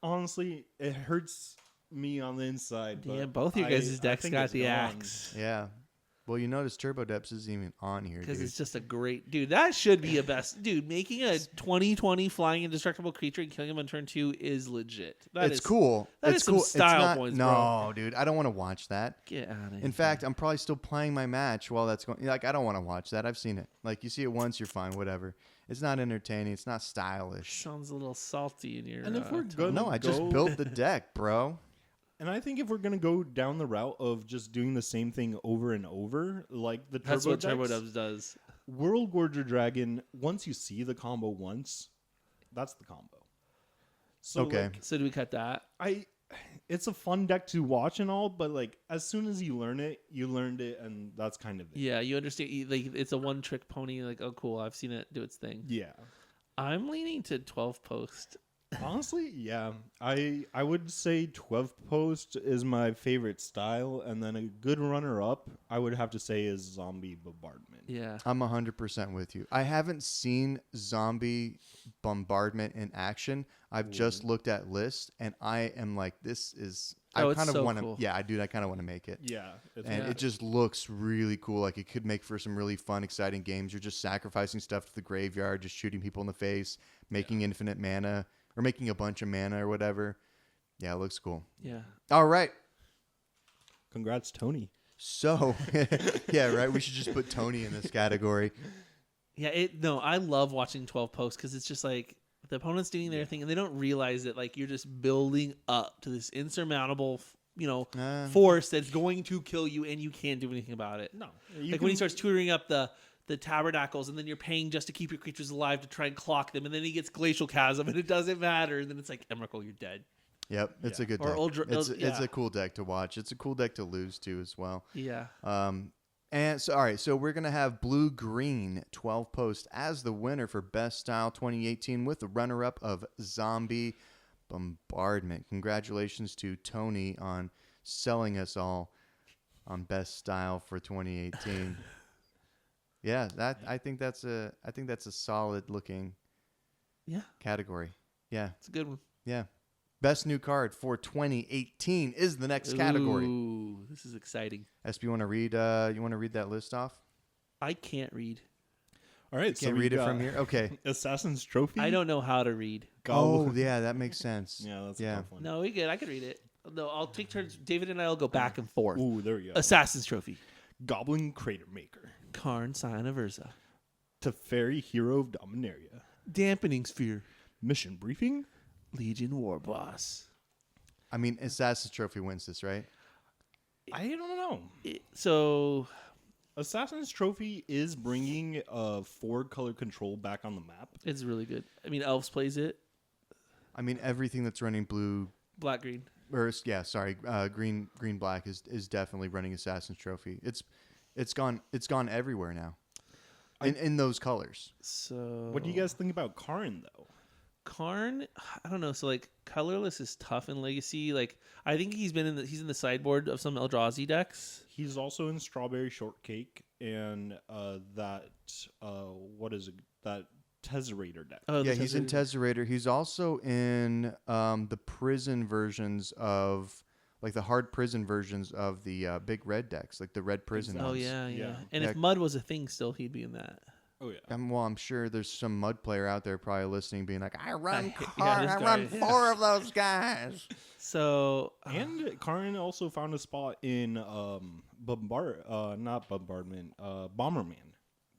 honestly, it hurts me on the inside. Yeah, But both your guys' decks think got it's the gone. axe. Yeah. Well, you notice Turbo Depths isn't even on here, Because dude. it's just a great... Dude, that should be a best... Dude, making a 20/20 flying indestructible creature and killing him on turn 2 is legit. It's cool. That It's is some cool. style it's not, points, no, bro. dude. I don't want to watch that. Get out of here. In fact, I'm probably still playing my match while that's going. Like, I don't want to watch that. I've seen it. Like, you see it once, you're fine. Whatever. It's not entertaining. It's not stylish. Sounds a little salty in your... And if we're tone. good, No, I just built the deck, bro. And I think if we're gonna go down the route of just doing the same thing over and over, like the That's Turbo what Turbo decks, Dubs does. World Gorger Dragon. Once you see the combo once, that's the combo. So Okay. like, So do we cut that? it's a fun deck to watch and all, but like as soon as you learn it, you learned it, and that's kind of it. Yeah, you understand. Like, it's a one-trick pony. Like, oh, cool. I've seen it do its thing. Yeah. I'm leaning to 12 post. Honestly, yeah. I would say 12 post is my favorite style, and then a good runner up I would have to say is Zombie Bombardment. Yeah. I'm 100% with you. I haven't seen Zombie Bombardment in action. I've just looked at lists, and I am like, this is... I Oh, it's kind of so want to... cool. Yeah, dude, I kind of want to make it. Yeah. And it just looks really cool. Like, it could make for some really fun, exciting games. You're just sacrificing stuff to the graveyard, just shooting people in the face, making infinite mana, or making a bunch of mana or whatever. Yeah, it looks cool. Yeah. All right. Congrats, Tony. So, yeah, right? We should just put Tony in this category. Yeah. No, I love watching 12 posts because it's just like the opponent's doing their thing and they don't realize that like you're just building up to this insurmountable, force that's going to kill you and you can't do anything about it. No. Like when he starts tutoring up the tabernacles and then you're paying just to keep your creatures alive to try and clock them and then he gets Glacial Chasm and it doesn't matter and then it's like Emrakul, you're dead. Yep, it's a good Or deck. It's yeah. a cool deck to watch. It's a cool deck to lose to as well. Yeah. And so, all right, so we're going to have Blue-Green 12 post as the winner for Best Style 2018 with the runner-up of Zombie Bombardment. Congratulations to Tony on selling us all on Best Style for 2018. Yeah, I think that's a solid looking category. Yeah. It's a good one. Yeah. Best new card for 2018 is the next category. Ooh, this is exciting. SB, you want to read that list off? I can't read. All right, Can't read it from here. Okay. Assassin's Trophy. I don't know how to read. Oh, yeah, that makes sense. Yeah, that's a tough one. No, we good. I can read it. No, I'll take turns. David and I will go back and forth. Ooh, there we go. Assassin's Trophy. Goblin Crater Maker. Karn, Sign of Urza. Teferi, Hero of Dominaria. Dampening Sphere. Mission Briefing. Legion War Boss. I mean, Assassin's Trophy wins this, right? I don't know. So, Assassin's Trophy is bringing 4-color control back on the map. it's really good. I mean, Elves plays it. I mean, everything that's running blue, Black, green. or yeah, sorry, green, black is definitely running Assassin's Trophy. It's gone everywhere now, in those colors. So, What do you guys think about Karn, though? Karn, I don't know. So like colorless is tough in Legacy. Like I think he's in the sideboard of some Eldrazi decks. He's also in Strawberry Shortcake and what is it? That Tesserator deck. Oh, Yeah, he's in Tesserator. He's also in the prison versions of, like the hard prison versions of the big red decks, like the red prison Oh ones. yeah. Yeah. And Yeah. if Mud was a thing, still he'd be in that. Oh yeah. Well, I'm sure there's some mud player out there probably listening, being like, "I run yeah, this I guy- run 4 of those guys." So And Karn also found a spot in Bomberman.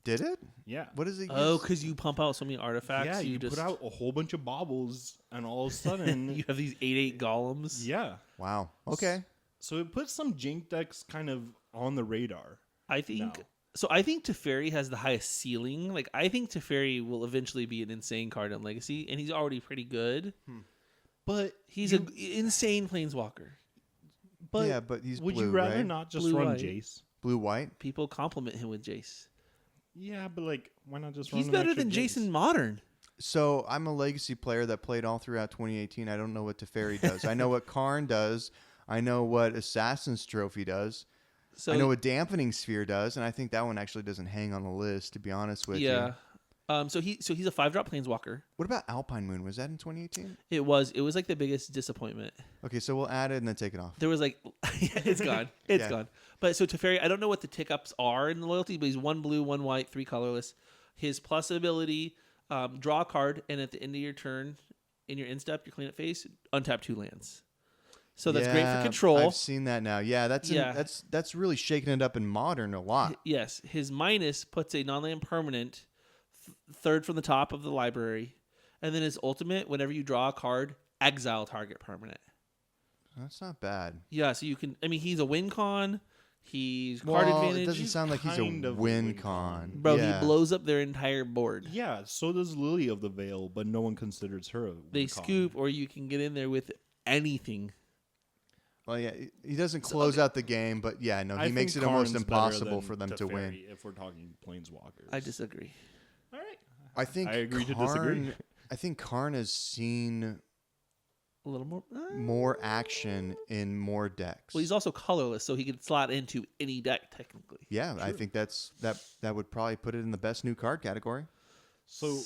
Did it? Yeah. What is it? oh, because you pump out so many artifacts. Yeah, you just put out a whole bunch of baubles, and all of a sudden, you have these 8/8 golems. yeah. Wow. Okay. So it puts some Jink decks kind of on the radar. I think No. so. I think Teferi has the highest ceiling. Like I think Teferi will eventually be an insane card in Legacy, and he's already pretty good. But He's an insane planeswalker. but Yeah, but he's would blue, you rather right? not just Blue, run white. Jace? Blue white. People compliment him with Jace. Yeah, but like, why not just run He's an better extra than Jace? Jason Modern. So I'm a Legacy player that played all throughout 2018. I don't know what Teferi does. I know what Karn does. I know what Assassin's Trophy does. So I know what Dampening Sphere does, and I think that one actually doesn't hang on the list, to be honest with you. Yeah. So he's a 5-drop planeswalker. What about Alpine Moon? Was that in 2018? It was like the biggest disappointment. Okay, so we'll add it and then take it off. There was like it's gone. It's gone. But so Teferi, I don't know what the tick ups are in the loyalty, but he's 1 blue, 1 white, 3 colorless. His plus ability, draw a card, and at the end of your turn, in your end step, your cleanup phase, untap 2 lands. So that's great for control. I've seen that now. Yeah, that's really shaking it up in Modern a lot. Yes, his minus puts a non-land permanent third from the top of the library, and then his ultimate, whenever you draw a card, exile target permanent. That's not bad. Yeah, so you can. I mean, he's a win con. He's card advantage. It doesn't sound like he's a win con. Bro, he blows up their entire board. Yeah, so does Lily of the Veil, but no one considers her a win They con. scoop, or you can get in there with anything. Well, yeah, he doesn't close out the game, but yeah, no, he makes it almost impossible for them to win. If we're talking Planeswalkers. I disagree. All right. I agree to disagree. I think Karn has seen A little more action in more decks. Well, he's also colorless, so he can slot into any deck technically. Yeah, true. I think that would probably put it in the best new card category. So,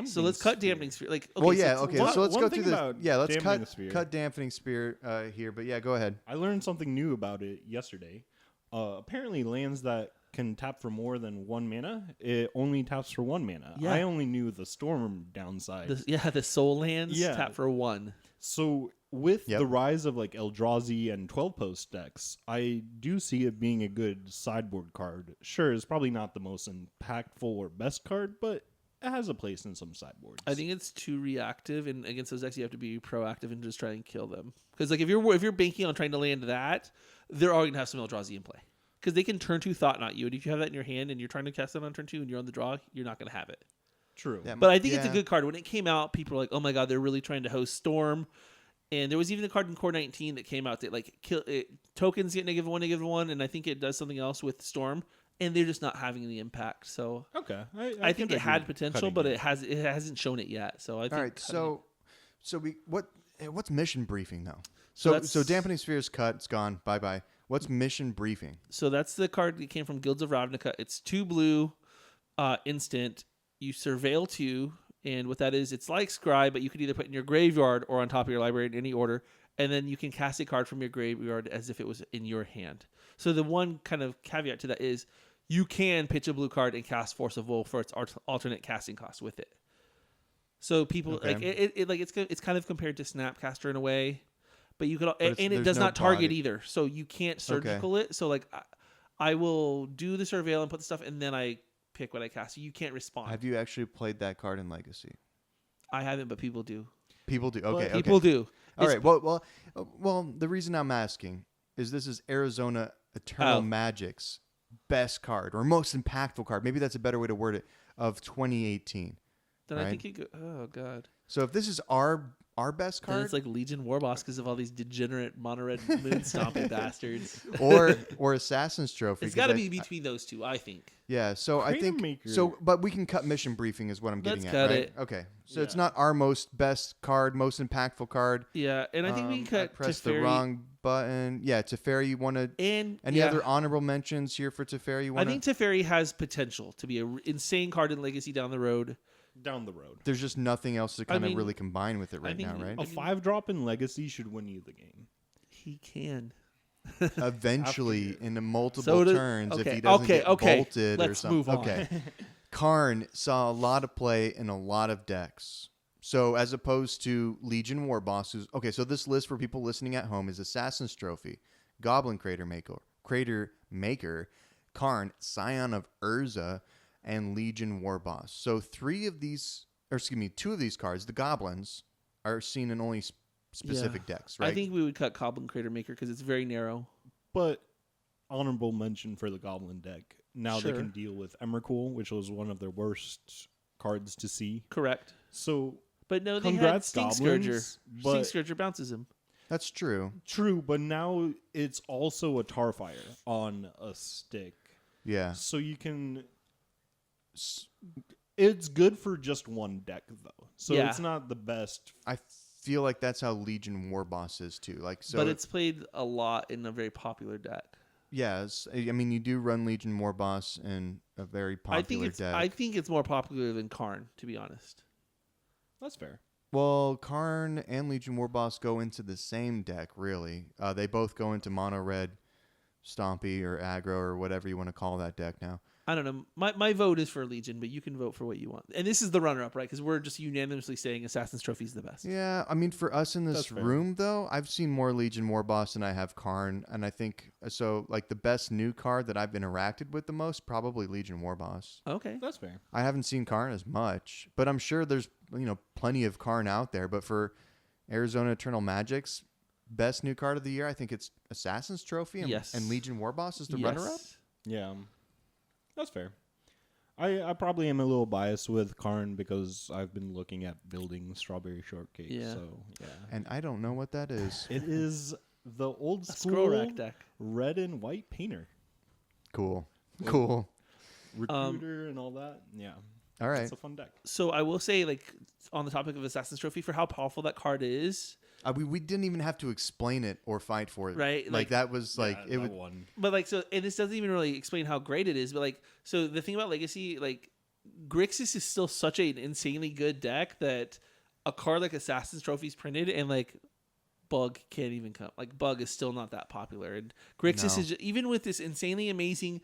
So let's cut Dampening Sphere. Like, okay, well, yeah, okay. So let's go through this. Yeah, let's cut Dampening Sphere here. But yeah, go ahead. I learned something new about it yesterday. Apparently, lands that can tap for more than 1 mana, it only taps for 1 mana. Yeah. I only knew the Storm downside. The soul lands tap for 1. So with the rise of like Eldrazi and 12-post decks, I do see it being a good sideboard card. Sure, it's probably not the most impactful or best card, but it has a place in some sideboards. I think it's too reactive, and against those decks, you have to be proactive and just try and kill them. Because like if you're banking on trying to land that, they're all going to have some Eldrazi in play. Because they can turn 2 Thought Knot you, and if you have that in your hand and you're trying to cast it on turn 2 and you're on the draw, you're not going to have it. True. Yeah, but I think it's a good card. When it came out, people were like, oh my god, they're really trying to host Storm. And there was even a card in Core 19 that came out that like tokens get -1, and I think it does something else with Storm, and they're just not having the impact. So okay, I think it had potential, but it hasn't shown it yet. So I think. All right, so what's mission briefing though? So Dampening Sphere is cut, it's gone, bye. What's mission briefing? So that's the card that came from Guilds of Ravnica. It's 2 blue, instant. You surveil 2, and what that is, it's like Scry, but you could either put it in your graveyard or on top of your library in any order, and then you can cast a card from your graveyard as if it was in your hand. So the one kind of caveat to that is you can pitch a blue card and cast Force of Will for its alternate casting cost with it. So people it's kind of compared to Snapcaster in a way. But you could, and it does not target either, so you can't surgical it. So like, I will do the surveil and put the stuff, and then I pick what I cast. So you can't respond. Have you actually played that card in Legacy? I haven't, but people do. People do. Okay. People do. All right. Well. The reason I'm asking is this is Arizona Eternal Magic's best card or most impactful card. Maybe that's a better way to word it. Of 2018. Then right? I think oh god. So if this is our best card, then it's like Legion Warboss because of all these degenerate mono red moon stomping bastards, or Assassin's Trophy. It's got to be between those two, I think. Yeah, so I think so, but we can cut mission briefing is what I'm getting at. Let's cut it. Okay, so it's not our most best card, most impactful card. Yeah, and I think we can cut. I pressed the wrong button. Yeah, Teferi. You want to? And any other honorable mentions here for Teferi? I think Teferi has potential to be an insane card in Legacy down the road. There's just nothing else to kind of really combine with it right now, right? A 5-drop in Legacy should win you the game. He can. Eventually, in multiple turns, if he doesn't get bolted or something. Move on. Okay. Karn saw a lot of play in a lot of decks. So as opposed to Legion Warboss, so this list for people listening at home is Assassin's Trophy, Goblin Crater Maker, Karn, Scion of Urza, and Legion Warboss. So two of these cards, the Goblins, are seen in only specific decks, right? I think we would cut Goblin Crater Maker because it's very narrow. But honorable mention for the Goblin deck. Now they can deal with Emrakul, which was one of their worst cards to see. Correct. So, but no, they had Stink Scourger. Stink Scourger bounces him. That's true. True, but now it's also a Tarfire on a stick. Yeah. So you can... It's good for just one deck, though. So it's not the best. I feel like that's how Legion Warboss is, too. But it's played a lot in a very popular deck. yes, I mean you do run Legion Warboss in a very popular deck. I think it's more popular than Karn, to be honest. That's fair. Well, Karn and Legion Warboss go into the same deck, really. They both go into mono red, Stompy or aggro or whatever you want to call that deck now. I don't know. My vote is for Legion, but you can vote for what you want. And this is the runner-up, right? Because we're just unanimously saying Assassin's Trophy is the best. Yeah, I mean, for us in this room, though, I've seen more Legion Warboss than I have Karn. And I think, so, like, the best new card that I've interacted with the most, probably Legion Warboss. Okay. That's fair. I haven't seen Karn as much, but I'm sure there's, plenty of Karn out there. But for Arizona Eternal Magic's best new card of the year, I think it's Assassin's Trophy. And Legion Warboss is the runner-up? Yeah. That's fair. I probably am a little biased with Karn because I've been looking at building Strawberry Shortcake. Yeah. So, yeah. And I don't know what that is. It is the old school scroll rack deck. Red and white painter. Cool. Recruiter and all that. Yeah. All right. It's a fun deck. So I will say, like, on the topic of Assassin's Trophy, for how powerful that card is. We didn't even have to explain it or fight for it. Right. Like that was like, it would. But like, so, and this doesn't even really explain how great it is, but like, so the thing about Legacy, like, Grixis is still such an insanely good deck that a card like Assassin's Trophy is printed and like Bug can't even come. Like, Bug is still not that popular. And Grixis is, even with this insanely amazing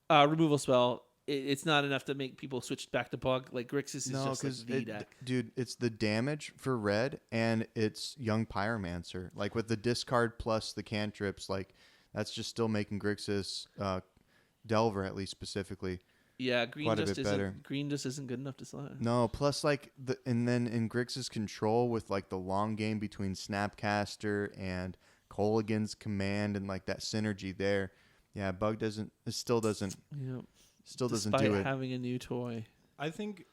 removal spell, it's not enough to make people switch back to Bug. Like, Grixis is just like the deck. Dude, it's the damage for red and it's Young Pyromancer. Like, with the discard plus the cantrips, like, that's just still making Grixis, Delver at least specifically, green just isn't good enough to slide. No, plus like and then in Grixis control with like the long game between Snapcaster and Colligan's command and like that synergy there. Yeah, Bug still doesn't Despite do it. Having a new toy. I think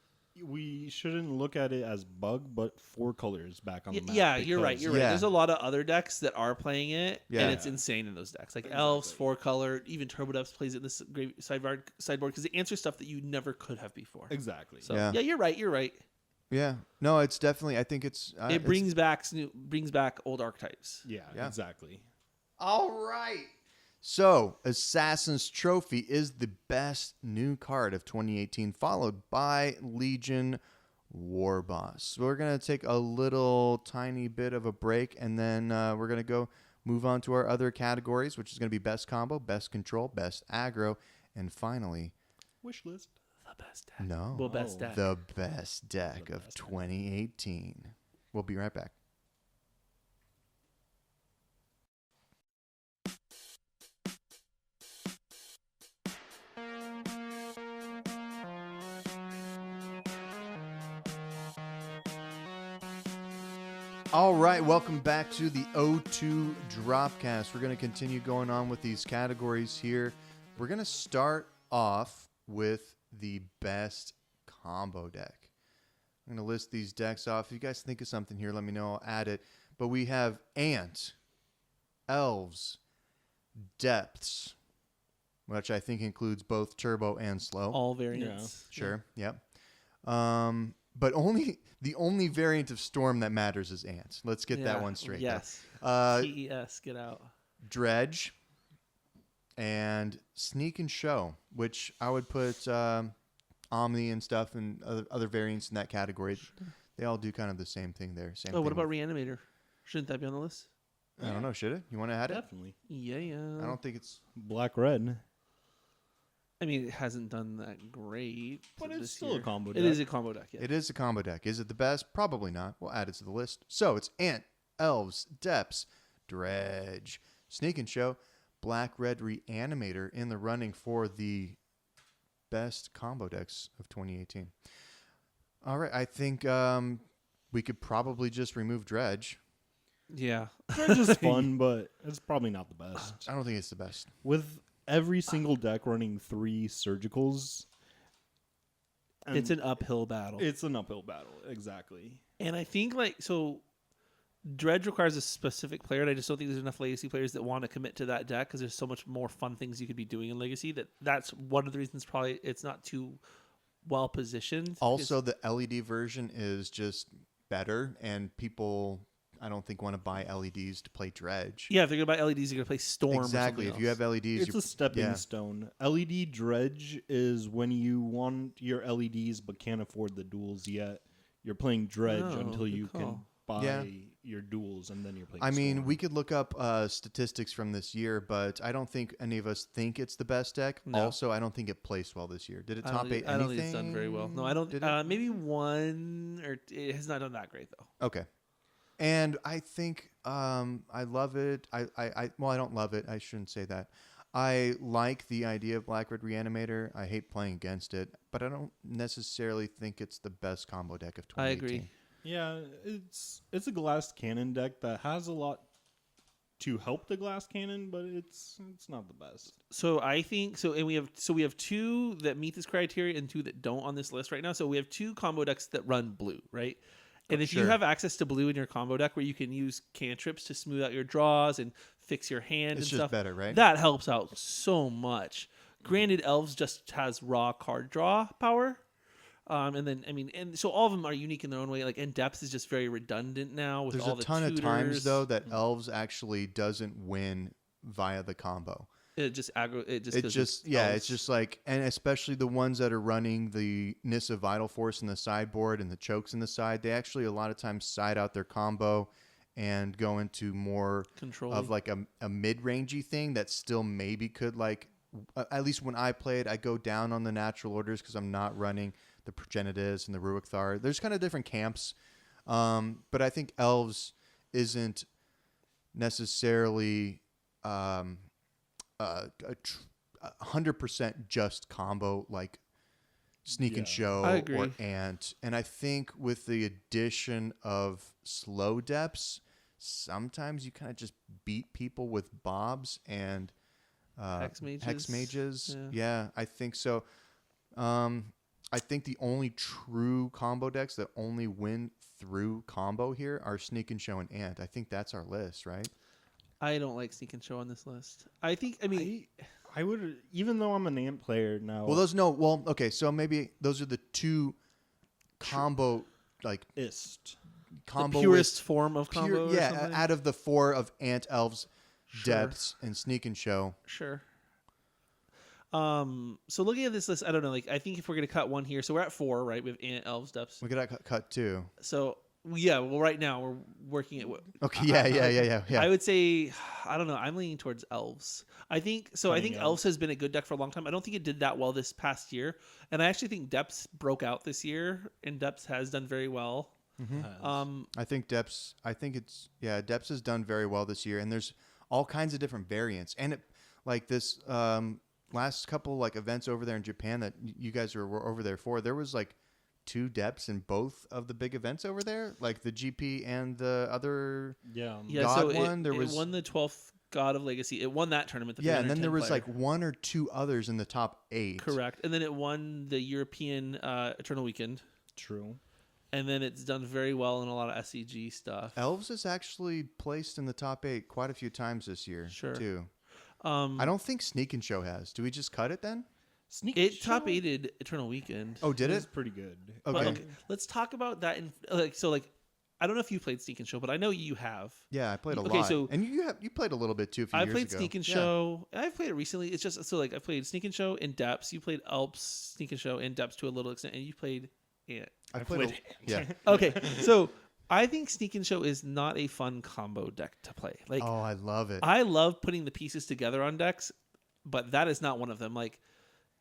we shouldn't look at it as Bug, but 4 colors back on the map. Yeah, you're right. Yeah. There's a lot of other decks that are playing it, Yeah. and it's insane in those decks. Like Elves, 4 color, even Turbo Depths plays it in this great sideboard because it answers stuff that you never could have before. Exactly. So yeah, you're right. Yeah, no, it's definitely. I think it's. It brings back old archetypes. Yeah, exactly. All right. So, Assassin's Trophy is the best new card of 2018, followed by Legion Warboss. We're going to take a little tiny bit of a break, and then we're going to move on to our other categories, which is going to be Best Combo, Best Control, Best Aggro, and finally... Wish list. The best deck. No. Well, best deck. The best deck of 2018. We'll be right back. All right, welcome back to the O2 Dropcast. We're going to continue going on with these categories here. We're going to start off with the best combo deck. I'm going to list these decks off. If you guys think of something here, let me know. I'll add it. But we have Ant, Elves, Depths, which I think includes both Turbo and Slow. All variants. Yeah. Sure, yep. But the only variant of Storm that matters is Ant. Let's get that one straight. Yes. TES, get out. Dredge and Sneak and Show, which I would put Omni and stuff and other variants in that category. They all do kind of the same thing there. What about Reanimator? Shouldn't that be on the list? I don't know. Should it? You want to add it? Definitely. Yeah. I don't think it's Black-Red. I mean, it hasn't done that great. But it's still a combo deck. It is a combo deck, yeah. It is a combo deck. Is it the best? Probably not. We'll add it to the list. So it's Ant, Elves, Depths, Dredge, Sneak and Show, Black-Red Reanimator in the running for the best combo decks of 2018. All right. I think we could probably just remove Dredge. Yeah. Dredge is fun, but it's probably not the best. I don't think it's the best. With every single deck running 3 surgicals, it's an uphill battle. It's an uphill battle, exactly. And I think, Dredge requires a specific player, and I just don't think there's enough Legacy players that want to commit to that deck because there's so much more fun things you could be doing in Legacy. That's one of the reasons probably it's not too well positioned. Also, the LED version is just better, and people... I don't think want to buy LEDs to play Dredge. Yeah, if they're gonna buy LEDs, you're gonna play Storm. Exactly. If you have LEDs, it's a stepping stone. LED Dredge is when you want your LEDs but can't afford the duels yet. You're playing Dredge until you can buy your duels, and then you're playing. I mean, Storm. we could look up statistics from this year, but I don't think any of us think it's the best deck. No. Also, I don't think it placed well this year. Did it top 8 anything? I don't think it's done very well. No, I don't. Maybe one, or it has not done that great though. Okay. And I think I love it. Well, I don't love it. I shouldn't say that. I like the idea of Black Red Reanimator. I hate playing against it, but I don't necessarily think it's the best combo deck of 2018. I agree. Yeah, it's a glass cannon deck that has a lot to help the glass cannon, but it's not the best. So I think so, and we have 2 that meet this criteria and 2 that don't on this list right now. So we have 2 combo decks that run blue, right? And if you have access to blue in your combo deck where you can use cantrips to smooth out your draws and fix your hand it's and just stuff, better, right? That helps out so much. Granted, Elves just has raw card draw power. And then, I mean, and so all of them are unique in their own way. Like, and Depths is just very redundant now with There's all the tutors. There's a ton of times, though, that Elves actually doesn't win via the combo. It's just it's just like, and especially the ones that are running the Nissa Vital Force in the sideboard and the chokes in the side, they actually a lot of times side out their combo and go into more control of like a mid-rangey thing that still maybe could, like, at least when I played, I go down on the natural orders because I'm not running the Progenitus and the Ruick Thar. There's kind of different camps, but I think Elves isn't necessarily 100% just combo like Sneak and Show I agree. or Ant. And I think with the addition of slow depths, sometimes you kind of just beat people with Bobs and Hex Mages. Yeah, I think so. I think the only true combo decks that only win through combo here are Sneak and Show and Ant. I think that's our list, right? I don't like Sneak and Show on this list. I would, even though I'm an Ant player now. Okay, so maybe those are the 2 combo, like, combo, the purest form of combo. Out of the 4 of Ant, Elves, Depths, and Sneak and Show. Sure. So looking at this list, I don't know. Like, I think if we're gonna cut one here, so we're at 4, right? We have Ant, Elves, Depths. We gotta cut 2. So well, right now we're working at what? Okay, yeah. I would say, I don't know. I'm leaning towards Elves. I think so. I think Elves has been a good deck for a long time. I don't think it did that well this past year, and I actually think Depths broke out this year, and Depths has done very well. Mm-hmm. I think Depths. Depths has done very well this year, and there's all kinds of different variants, and this last couple like events over there in Japan that you guys were over there for, there was like 2 depths in both of the big events over there, like the GP and the other God one. It won the 12th God of Legacy. It won that tournament. And then there was like 1 or 2 others in the top 8. Correct. And then it won the European Eternal Weekend. True. And then it's done very well in a lot of SCG stuff. Elves has actually placed in the top 8 quite a few times this year, too. I don't think Sneak and Show has. Do we just cut it then? Top 8'd Eternal Weekend. Oh, did it? It's pretty good. Okay. Let's talk about that. I don't know if you played Sneak and Show, but I know you have. Yeah, I played a lot. And you played a little bit too. I played Sneak and Show. I've played it recently. It's just I played Sneak and Show in Depths. You played Alps, Sneak and Show in Depths to a little extent, and you played Ant. I played Ant. Okay, so I think Sneak and Show is not a fun combo deck to play. Like, oh, I love it. I love putting the pieces together on decks, but that is not one of them. Like,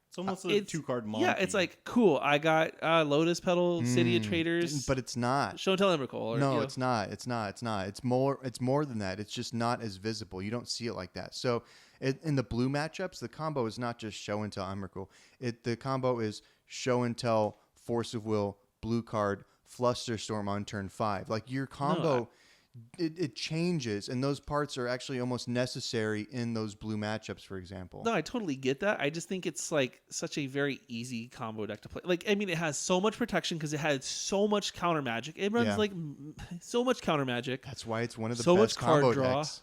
it's almost a 2-card Monty. Yeah, it's like, cool, I got Lotus Petal, City of Traders. But it's not. Show and Tell Emrakul. No, it's not. It's not. It's more than that. It's just not as visible. You don't see it like that. So in the blue matchups, the combo is not just Show and Tell Emrakul. The combo is Show and Tell, Force of Will, blue card, Flusterstorm on turn 5. Like, your combo... It changes, and those parts are actually almost necessary in those blue matchups, for example. No, I totally get that. I just think it's like such a very easy combo deck to play. Like, I mean, it has so much protection because it has so much counter magic. It runs like so much counter magic. That's why it's one of the so best much card combo draw. decks.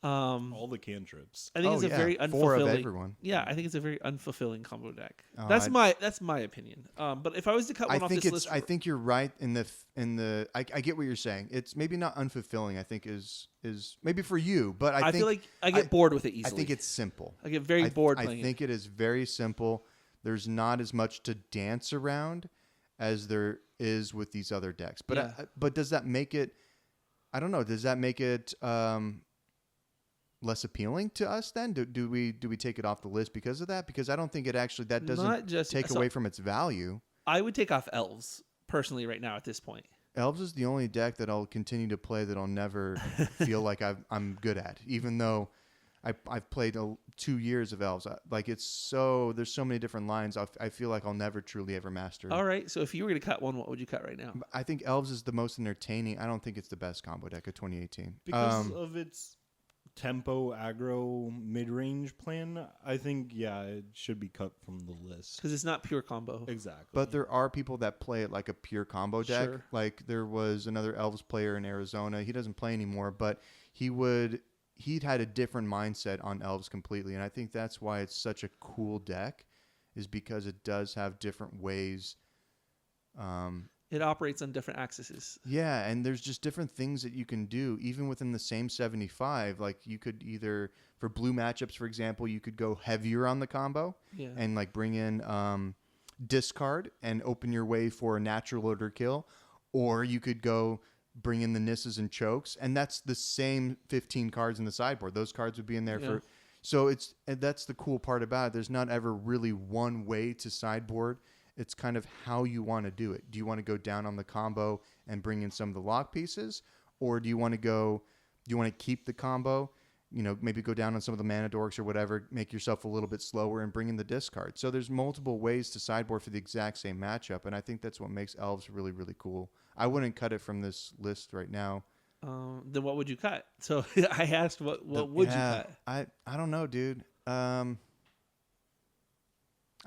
All the cantrips. I think it's a very unfulfilling. 4 of everyone. Yeah, I think it's a very unfulfilling combo deck. Oh, That's my opinion. But if I was to cut one off this list, I think you're right in the. I get what you're saying. It's maybe not unfulfilling. I think is maybe for you, but I think, feel like I get bored with it easily. I think it's simple. I get very bored. I think it is very simple. There's not as much to dance around as there is with these other decks. But but does that make it? I don't know. Does that make it less appealing to us then? Do we take it off the list because of that? Because I don't think it actually doesn't take away from its value. I would take off Elves personally right now at this point. Elves is the only deck that I'll continue to play that I'll never feel like I'm good at, even though I've played 2 years of Elves. Like there's so many different lines. I feel like I'll never truly ever master it. All right, so if you were going to cut one, what would you cut right now? I think Elves is the most entertaining. I don't think it's the best combo deck of 2018 because of its tempo aggro mid-range plan. I think it should be cut from the list because it's not pure combo. Exactly. But there are people that play it like a pure combo deck. Sure. Like there was another Elves player in Arizona. He doesn't play anymore, but he'd had a different mindset on Elves completely, and I think that's why it's such a cool deck, is because it does have different ways. It operates on different axes. Yeah, and there's just different things that you can do, even within the same 75. Like you could either, for blue matchups, for example, you could go heavier on the combo and like bring in discard and open your way for a natural order kill, or you could go bring in the Nisses and Chokes, and that's the same 15 cards in the sideboard. Those cards would be in there for. So that's the cool part about it. There's not ever really one way to sideboard. It's kind of how you want to do it. Do you want to go down on the combo and bring in some of the lock pieces, or do you want to keep the combo? Maybe go down on some of the mana dorks or whatever, make yourself a little bit slower and bring in the discard. So there's multiple ways to sideboard for the exact same matchup, and I think that's what makes Elves really, really cool. I wouldn't cut it from this list right now. Then what would you cut? So I asked, what would you cut? I don't know, dude. I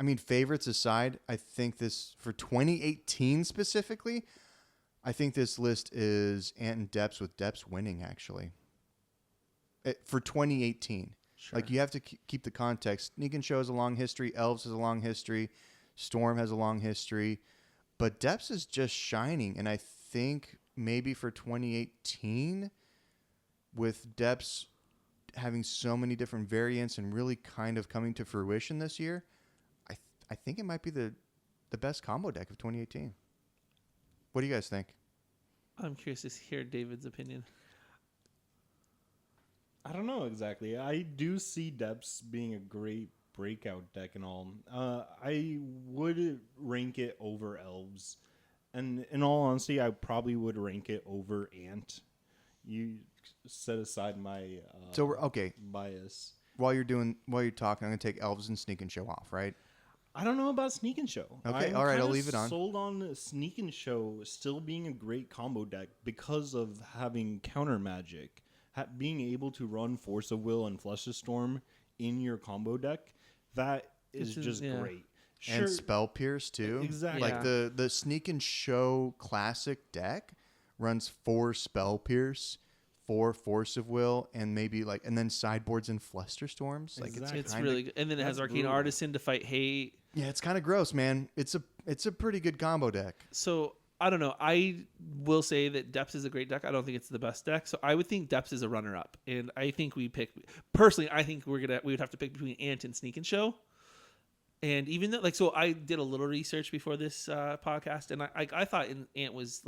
mean, favorites aside, I think this, for 2018 specifically, I think this list is Ant and Depths, with Depths winning, actually. For 2018. Sure. Like, you have to keep the context. Sneak and Show has a long history. Elves has a long history. Storm has a long history. But Depths is just shining. And I think maybe for 2018, with Depths having so many different variants and really kind of coming to fruition this year, I think it might be the best combo deck of 2018. What do you guys think? I'm curious to hear David's opinion. I don't know exactly. I do see Depths being a great breakout deck and all. I would rank it over Elves. And in all honesty, I probably would rank it over Ant. You set aside my bias. While you're talking, I'm going to take Elves and Sneak and Show off, right? I don't know about Sneak and Show. Okay, all right, I'll leave it on. I'm sold on Sneak and Show still being a great combo deck because of having counter magic. Being able to run Force of Will and Flush the Storm in your combo deck, that is just great. Sure. And Spell Pierce, too. Exactly. Like the Sneak and Show classic deck runs 4 Spell Pierce, 4 Force of Will, and then sideboards and Flusterstorms. Exactly. It's really good. And then it has Arcane Artisan to fight hate. Yeah, it's kind of gross, man. It's a pretty good combo deck. So I don't know. I will say that Depths is a great deck. I don't think it's the best deck. So I would think Depths is a runner-up, and I think we would have to pick between Ant and Sneak and Show. And even though, so I did a little research before this podcast, and I thought Ant was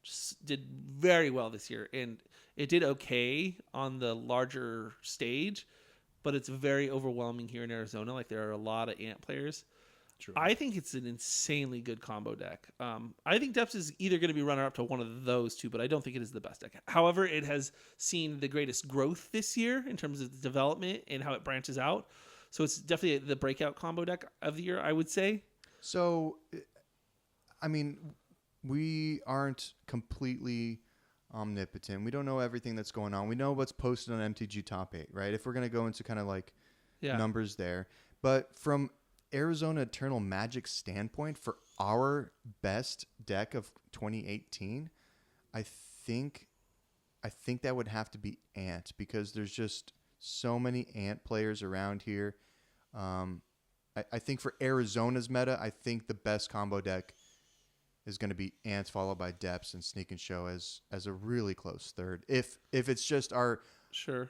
just did very well this year, and it did okay on the larger stage, but it's very overwhelming here in Arizona. Like, there are a lot of Ant players. True. I think it's an insanely good combo deck. I think Depths is either going to be runner up to one of those two, but I don't think it is the best deck. However, it has seen the greatest growth this year in terms of the development and how it branches out. So it's definitely the breakout combo deck of the year, I would say. So, I mean, we aren't completely omnipotent. We don't know everything that's going on. We know what's posted on MTG Top 8, right? If we're going to go into kind of numbers there. But from Arizona Eternal Magic standpoint, for our best deck of 2018, I think I think that would have to be Ant because there's just so many Ant players around here. I think for Arizona's meta, I think the best combo deck is going to be Ants followed by Depths and Sneak and Show as a really close third. If it's just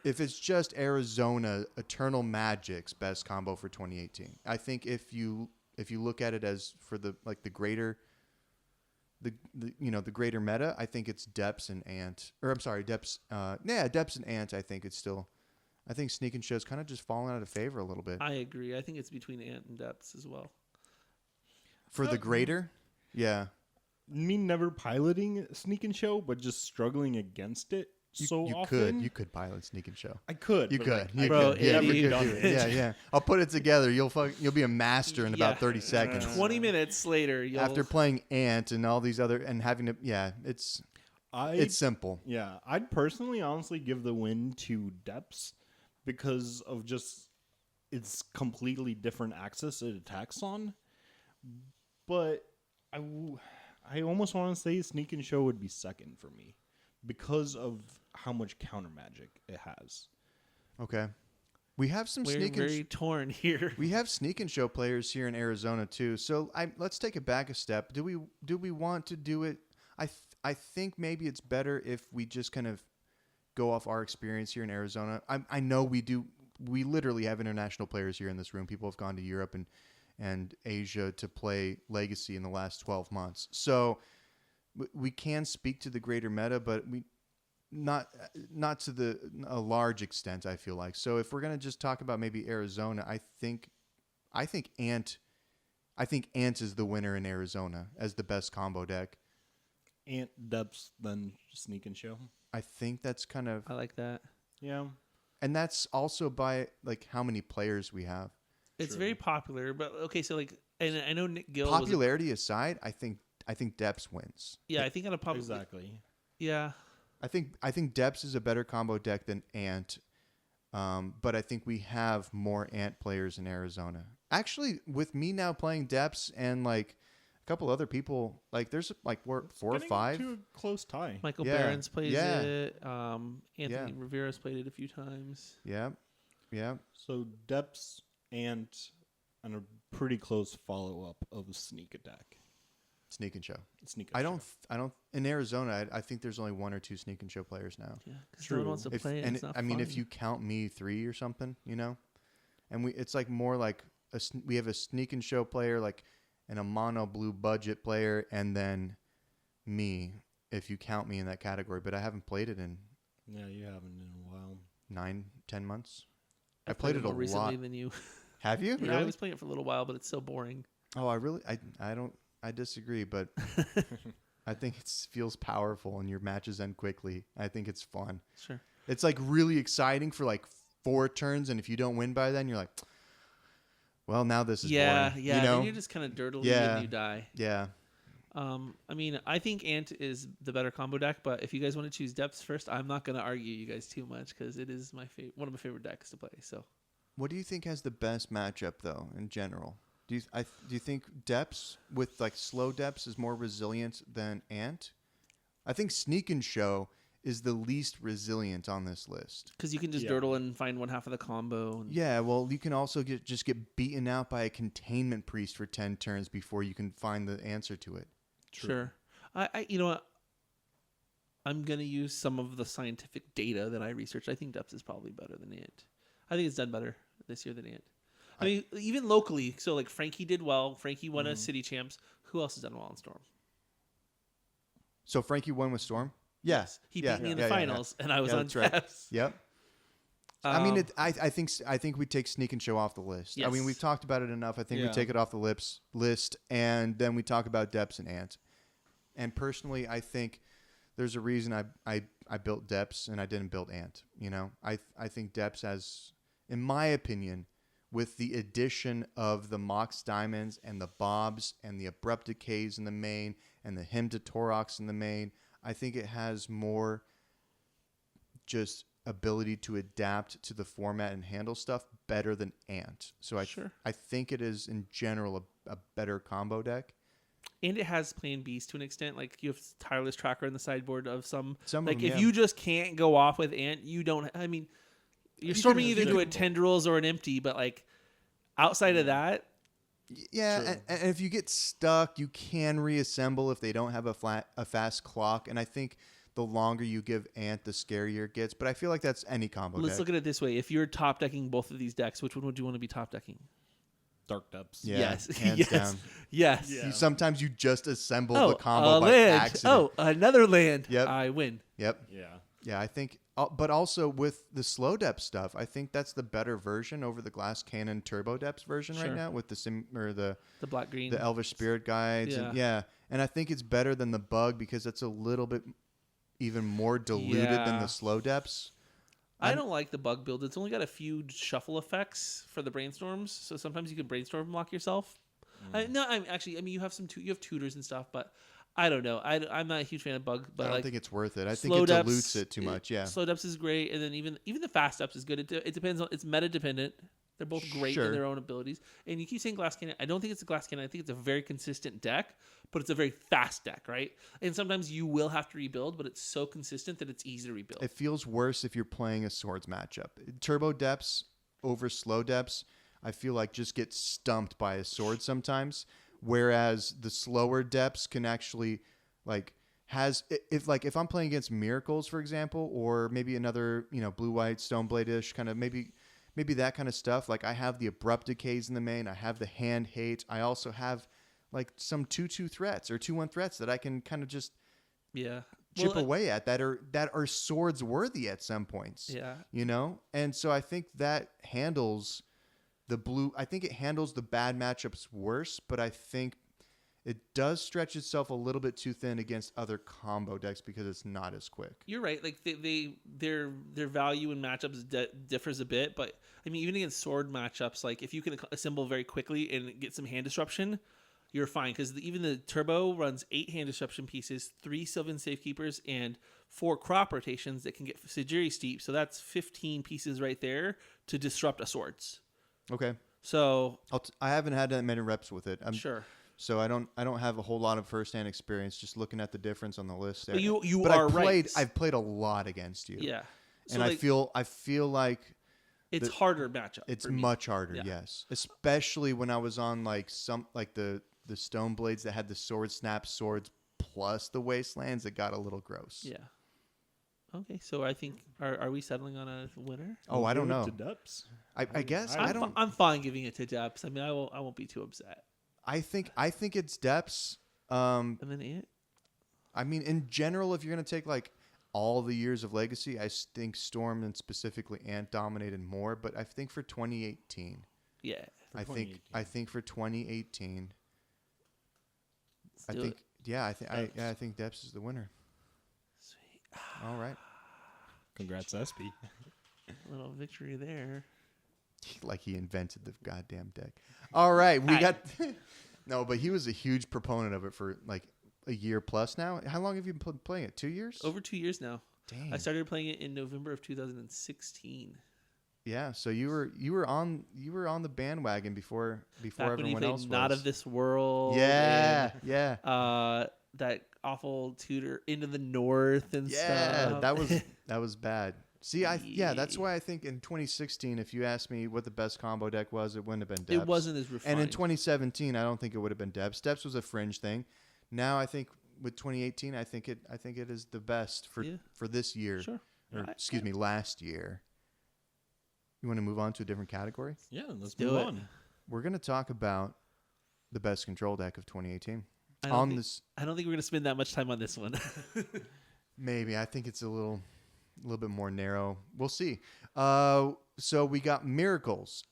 if it's just Arizona Eternal Magic's best combo for 2018, I think if you look at it as for the greater the greater meta, I think it's Depths and Ant, or I'm sorry, Depths. Depths and Ant. I think it's still. I think Sneak and Show's kind of just fallen out of favor a little bit. I agree. I think it's between Ant and Depths as well. For the greater, yeah. Me never piloting Sneak and Show, but just struggling against it often. You could pilot Sneak and Show. I could. You could. Yeah. I'll put it together. You'll be a master in about 30 seconds. 20 minutes later, after playing Ant and all these other and having to it's simple. Yeah, I'd personally honestly give the win to Depths because of just its completely different axis it attacks on. But I almost want to say Sneak and Show would be second for me because of how much counter magic it has. Okay. We have some very torn here. We have Sneak and Show players here in Arizona too. So let's take it back a step. Do we want to do it? I think maybe it's better if we just kind of go off our experience here in Arizona. I know we do. We literally have international players here in this room. People have gone to Europe and Asia to play Legacy in the last 12 months. So we can speak to the greater meta, but we not to a large extent, I feel like. So if we're going to just talk about maybe Arizona, I think Ant is the winner in Arizona as the best combo deck. Ant, Depths, then Sneak and Show. I think that's kind of... I like that. Yeah. And that's also by how many players we have. It's very popular, but okay, so and I know Nick Gill popularity aside, I think Depths wins. Yeah, I think on a popular... Exactly. Yeah. I think Depths is a better combo deck than Ant, but I think we have more Ant players in Arizona. Actually, with me now playing Depths and a couple other people, there's four or five. To a close tie. Michael Barron's plays it. Anthony Rivera's played it a few times. Yeah. So Depths, Ant, and a pretty close follow-up of Sneak Attack. Sneak and Show. I don't in Arizona. I think there's only one or two Sneak and Show players now. Yeah, because no one wants to play it. It's not fun. If you count me 3 or something, and it's more like we have a Sneak and Show player, and a mono blue budget player, and then me, if you count me in that category. But I haven't played it in. Yeah, you haven't in a while. 9-10 months. I played it a more recently lot. than you. Have you? Yeah, Really? I was playing it for a little while, but it's so boring. Oh, I disagree, but I think it feels powerful and your matches end quickly. I think it's fun. Sure. It's really exciting for 4 turns, and if you don't win by then, you're like, well, now this is boring. Yeah. Then you're just kind of dirtily and you die. Yeah. I think Ant is the better combo deck, but if you guys want to choose Depths first, I'm not going to argue you guys too much because it is one of my favorite decks to play. So, what do you think has the best matchup though in general? Do you think Depths with slow Depths is more resilient than Ant? I think Sneak and Show is the least resilient on this list because you can just dirtle and find one half of the combo. Yeah, well, you can also just get beaten out by a containment priest for 10 turns before you can find the answer to it. True. Sure. I you know what? I'm gonna use some of the scientific data that I researched. I think Depths is probably better than Ant. I think it's done better this year than Ant. I mean, even locally. So Frankie did well. Frankie won a City Champs. Who else has done well in Storm? So Frankie won with Storm? Yes. He beat me in the finals, and I was on Depths. Yep. I mean, I think we take Sneak and Show off the list. Yes. I mean, we've talked about it enough. I think we take it off the list, and then we talk about Depths and Ant. And personally, I think there's a reason I built Depths and I didn't build Ant. I think Depths has, in my opinion, with the addition of the Mox Diamonds and the Bobs and the Abrupt Decays in the main and the Hymn to Torox in the main, I think it has more just ability to adapt to the format and handle stuff better than Ant. So I think it is in general a better combo deck. And it has plan Bs to an extent. Like you have tireless tracker in the sideboard of some Like if you just can't go off with Ant, you don't. I mean, you're storming either to a Tendrils or an Empty, but like outside of that. Yeah, and if you get stuck, you can reassemble if they don't have a fast clock. And I think the longer you give Ant, the scarier it gets. But I feel like that's any combo Let's deck. look at it this way. If you're top decking both of these decks, which one would you want to be top decking? Dark Depths. Yeah, yes. Hands down. Yes. Yeah. Sometimes you just assemble the combo by land. accident. Another land. Yep. I win. Yep. Yeah. Yeah, I think, but also with the slow depth stuff, I think that's the better version over the Glass Cannon Turbo Depths version right now with the black green, the Elvish Spirit Guides, and I think it's better than the Bug because it's a little bit even more diluted than the slow depths. I don't like the Bug build. It's only got a few shuffle effects for the brainstorms, so sometimes you can brainstorm block yourself. You have you have tutors and stuff, but I don't know. I'm not a huge fan of Bug, but I don't think it's worth it. I think it dilutes it too much. Yeah, slow depths is great, and then even the fast depths is good. It depends on it's meta dependent. They're both great in their own abilities. And you keep saying Glass Cannon. I don't think it's a Glass Cannon. I think it's a very consistent deck, but it's a very fast deck, right? And sometimes you will have to rebuild, but it's so consistent that it's easy to rebuild. It feels worse if you're playing a Swords matchup. Turbo Depths over Slow Depths, I feel like just get stumped by a Sword sometimes. Whereas the slower depths can actually if I'm playing against Miracles, for example, or maybe another, blue-white, Stoneblade-ish kind of maybe that kind of stuff. Like I have the Abrupt Decays in the main. I have the Hand Hate. I also have like some 2/2 threats or 2/1 threats that I can kind of just chip away at that are swords worthy at some points. Yeah. And so I think that handles the blue. I think it handles the bad matchups worse, but I think it does stretch itself a little bit too thin against other combo decks because it's not as quick. You're right. Like their value in matchups differs a bit, but I mean even against sword matchups, like if you can assemble very quickly and get some hand disruption, you're fine because even the turbo runs 8 hand disruption pieces, 3 Sylvan Safekeepers, and 4 crop rotations that can get Sajiri Steep. So that's 15 pieces right there to disrupt a swords. Okay. So I haven't had that many reps with it. I'm sure. So I don't have a whole lot of firsthand experience just looking at the difference on the list there. But I've played a lot against you. Yeah. So and I feel like it's harder matchup. It's much harder, yes. Especially when I was on the Stone Blades that had the Sword Snap swords plus the Wastelands, it got a little gross. Yeah. Okay, so I think are we settling on a winner? Oh, I don't know. To Depths. I guess I don't. I'm fine giving it to Depths. I mean, I won't be too upset. I think it's Depths. And then Ant. I mean, in general, if you're gonna take like all the years of Legacy, I think Storm and specifically Ant dominated more. But I think for 2018, I think for 2018, I think Depths is the winner. Sweet. All right. Congrats, SP. Little victory there. Like he invented the goddamn deck. All right, no, but he was a huge proponent of it for like a year plus now. How long have you been playing it? 2 years? Over 2 years now. Dang. I started playing it in November of 2016. Yeah, so you were on the bandwagon before everyone else was. Not of This World. Yeah, and, yeah. That awful tutor Into the North and stuff. that was bad. See, that's why I think in 2016, if you asked me what the best combo deck was, it wouldn't have been Depths. It wasn't as refined. And in 2017, I don't think it would have been Depths. Depths was a fringe thing. Now I think with 2018, I think it is the best for this year. Sure. Or excuse me, last year. You want to move on to a different category? Yeah, let's move on. We're going to talk about the best control deck of 2018. I don't think we're going to spend that much time on this one. Maybe. I think it's a little bit more narrow. We'll see. So we got Miracles,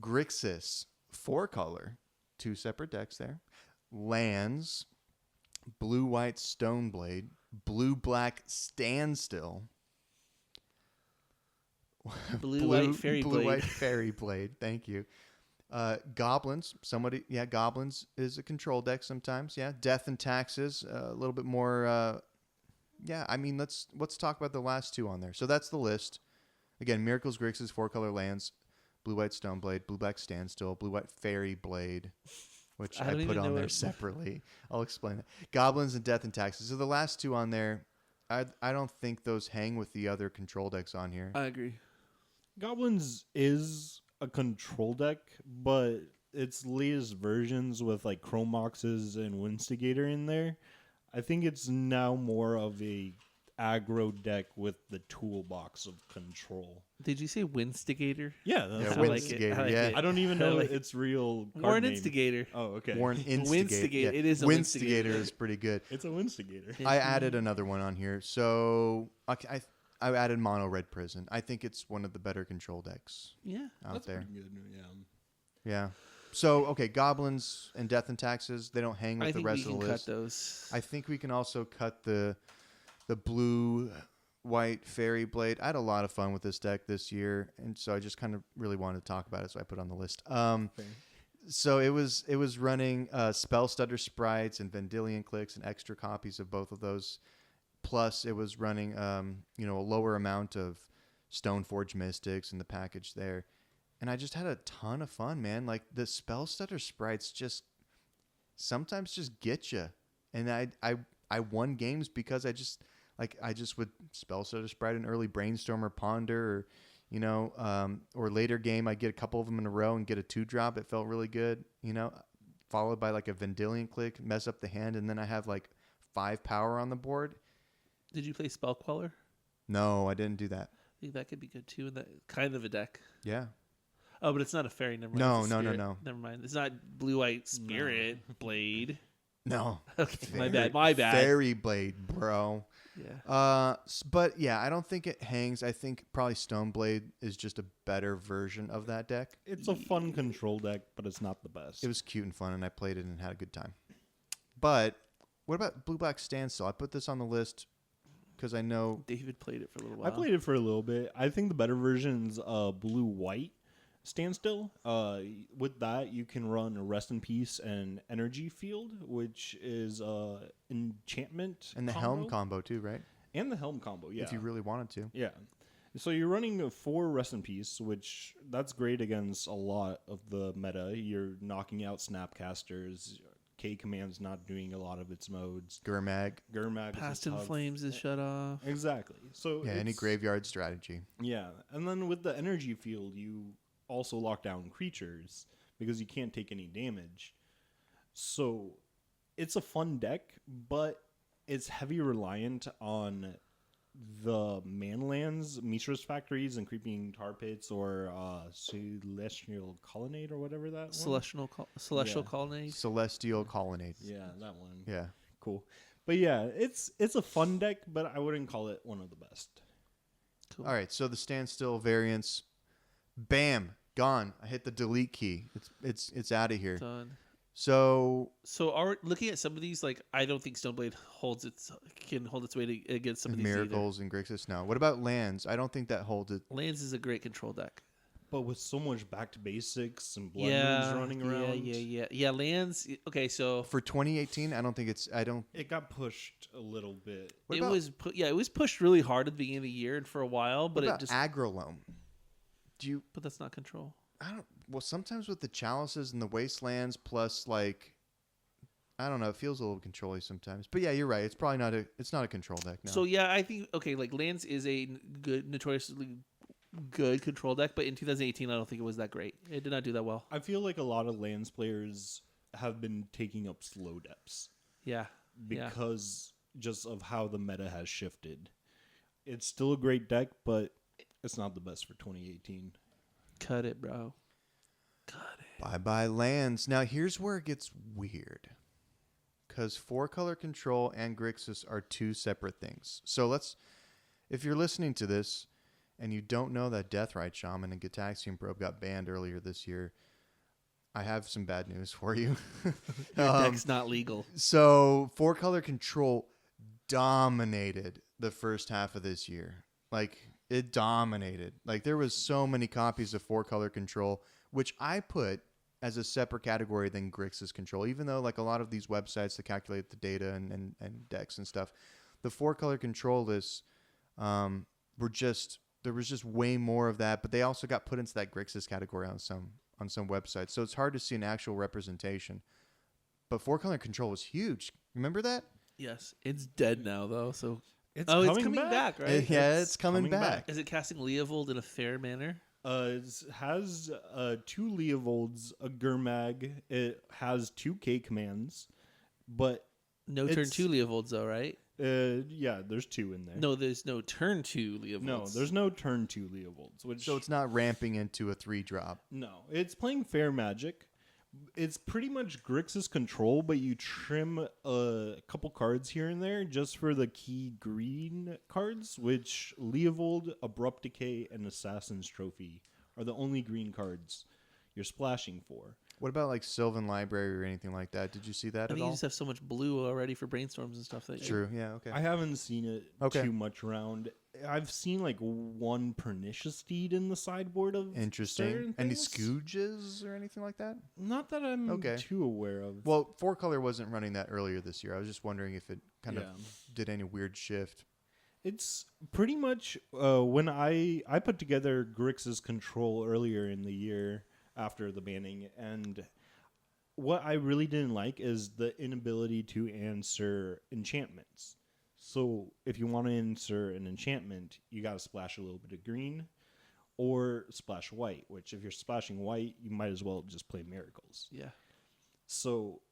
Grixis, 4-color, 2 separate decks there. Lands, blue-white Stoneblade, blue-black Standstill, Blue-white Fairy Blade. Blue-white Fairy Blade. Thank you. Goblins. Goblins is a control deck sometimes. Yeah. Death and Taxes. A little bit more. I mean, let's talk about the last 2 on there. So that's the list. Again, Miracles, Grixis, 4-color lands, blue-white Stoneblade, blue-black Standstill, blue-white Fairy Blade. which I put on there separately. I'll explain it. Goblins and Death and Taxes. So the last two on there, I don't think those hang with the other control decks on here. I agree. Goblins is a control deck, but its latest versions with like Chromoxes and Winstigator in there, I think it's now more of a aggro deck with the toolbox of control. Did you say Winstigator? Yeah, Winstigator. I don't even know its real card Warren name. Instigator. Oh, okay. Warren Instigator. Yeah. It is a Winstigator is pretty good. It's a Winstigator. I added another one on here. So I added Mono Red Prison. I think it's one of the better control decks out there. Pretty good, Yeah. So, okay, Goblins and Death and Taxes, they don't hang with the rest of the list. Cut those. I think we can also cut the blue-white Fairy Blade. I had a lot of fun with this deck this year, and so I just kind of really wanted to talk about it, so I put it on the list. So it was running Spell Stutter Sprites and Vendilion Clicks and extra copies of both of those. Plus, it was running a lower amount of Stoneforge Mystics in the package there. And I just had a ton of fun, man. Like, the Spell Stutter Sprites just sometimes just get you. And I won games because I just would Spell Stutter Sprite an early Brainstorm or Ponder, or later game I'd get a couple of them in a row and get a 2-drop. It felt really good, followed by like a Vendilion Click, mess up the hand, and then I have like 5 power on the board. Did you play Spell Queller? No, I didn't do that. I think that could be good too in that kind of a deck. Yeah. Oh, but it's not a fairy. Never mind. No. Never mind. It's not blue-white Spirit Blade. No. Okay, my bad. Fairy Blade, bro. Yeah. But yeah, I don't think it hangs. I think probably Stoneblade is just a better version of that deck. It's a fun control deck, but it's not the best. It was cute and fun, and I played it and had a good time. But what about Blue-Black Standstill? I put this on the list because I know David played it for a little while. I played it for a little bit. I think the better version's Blue-White Standstill. With that, you can run a Rest in Peace and Energy Field, which is enchantment and the Helm combo too, right? And the Helm combo, yeah. If you really wanted to. Yeah. So you're running 4 Rest in Peace, which that's great against a lot of the meta. You're knocking out Snapcasters. K Command's not doing a lot of its modes. Gurmag. Past in Flames is shut off. Exactly. So yeah, any graveyard strategy. Yeah, and then with the Energy Field, you also lock down creatures because you can't take any damage. So it's a fun deck, but it's heavy reliant on the manlands, Mishra's Factories, and Creeping Tar Pits, or Celestial Colonnade, or whatever that Celestial Colonnade. Celestial Colonnade. Yeah, that one. Yeah. Cool. But yeah, it's a fun deck, but I wouldn't call it one of the best. Cool. All right, so the Standstill variants, bam, gone. I hit the delete key. It's out of here. Done. So looking at some of these, like, I don't think Stoneblade can hold its weight against some of these Miracles and Grixis. No. What about lands? I don't think that holds it. Lands is a great control deck. But with so much back to basics and blood moons running around. Yeah. Lands. Okay, so for 2018, I don't think it's. It got pushed a little bit. It was pushed really hard at the beginning of the year and for a while, but what it just Agrolome. But that's not control. Well, sometimes with the chalices and the wastelands, plus like, I don't know, it feels a little control-y sometimes. But yeah, you're right. It's probably not a control deck. No. So yeah, I think like lands is a notoriously good control deck, but in 2018, I don't think it was that great. It did not do that well. I feel like a lot of lands players have been taking up slow depths. Yeah. Because just of how the meta has shifted. It's still a great deck, but it's not the best for 2018. Cut it, bro. Cut it. Bye-bye lands. Now, here's where it gets weird. Because 4-color control and Grixis are 2 separate things. So if you're listening to this and you don't know that Deathrite Shaman and Gitaxian Probe got banned earlier this year, I have some bad news for you. Your deck's not legal. So 4-color control dominated the first half of this year. Like, it dominated. Like, there was so many copies of 4-color control, which I put as a separate category than Grixis control, even though like a lot of these websites that calculate the data and decks and stuff, the 4-color control lists there was just way more of that, but they also got put into that Grixis category on some websites. So it's hard to see an actual representation But 4-color control was huge. Remember that? Yes, it's dead now though. So It's coming back, right? It's coming back. Is it casting Leovold in a fair manner? It has 2 Leovolds, a Gurmag. It has 2 K commands, but no turn 2 Leovolds though, right? Yeah, there's 2 in there. No, there's no turn 2 Leovolds. No, there's no turn 2 Leovolds. So it's not ramping into a 3-drop. No, it's playing fair magic. It's pretty much Grixis control, but you trim a couple cards here and there just for the key green cards, which Leovold, Abrupt Decay, and Assassin's Trophy are the only green cards you're splashing for. What about like Sylvan Library or anything like that? Did you see that I at think all? you just have so much blue already for brainstorms and stuff. True. Yeah. Okay. I haven't seen it too much around. I've seen like 1 Pernicious Steed in the sideboard of Interesting. Any Scooges or anything like that? Not that I'm too aware of. Well, 4-color wasn't running that earlier this year. I was just wondering if it kind of did any weird shift. It's pretty much when I put together Grixis control earlier in the year after the banning, and what I really didn't like is the inability to answer enchantments. So if you want to answer an enchantment, you got to splash a little bit of green or splash white, which if you're splashing white, you might as well just play Miracles. Yeah. So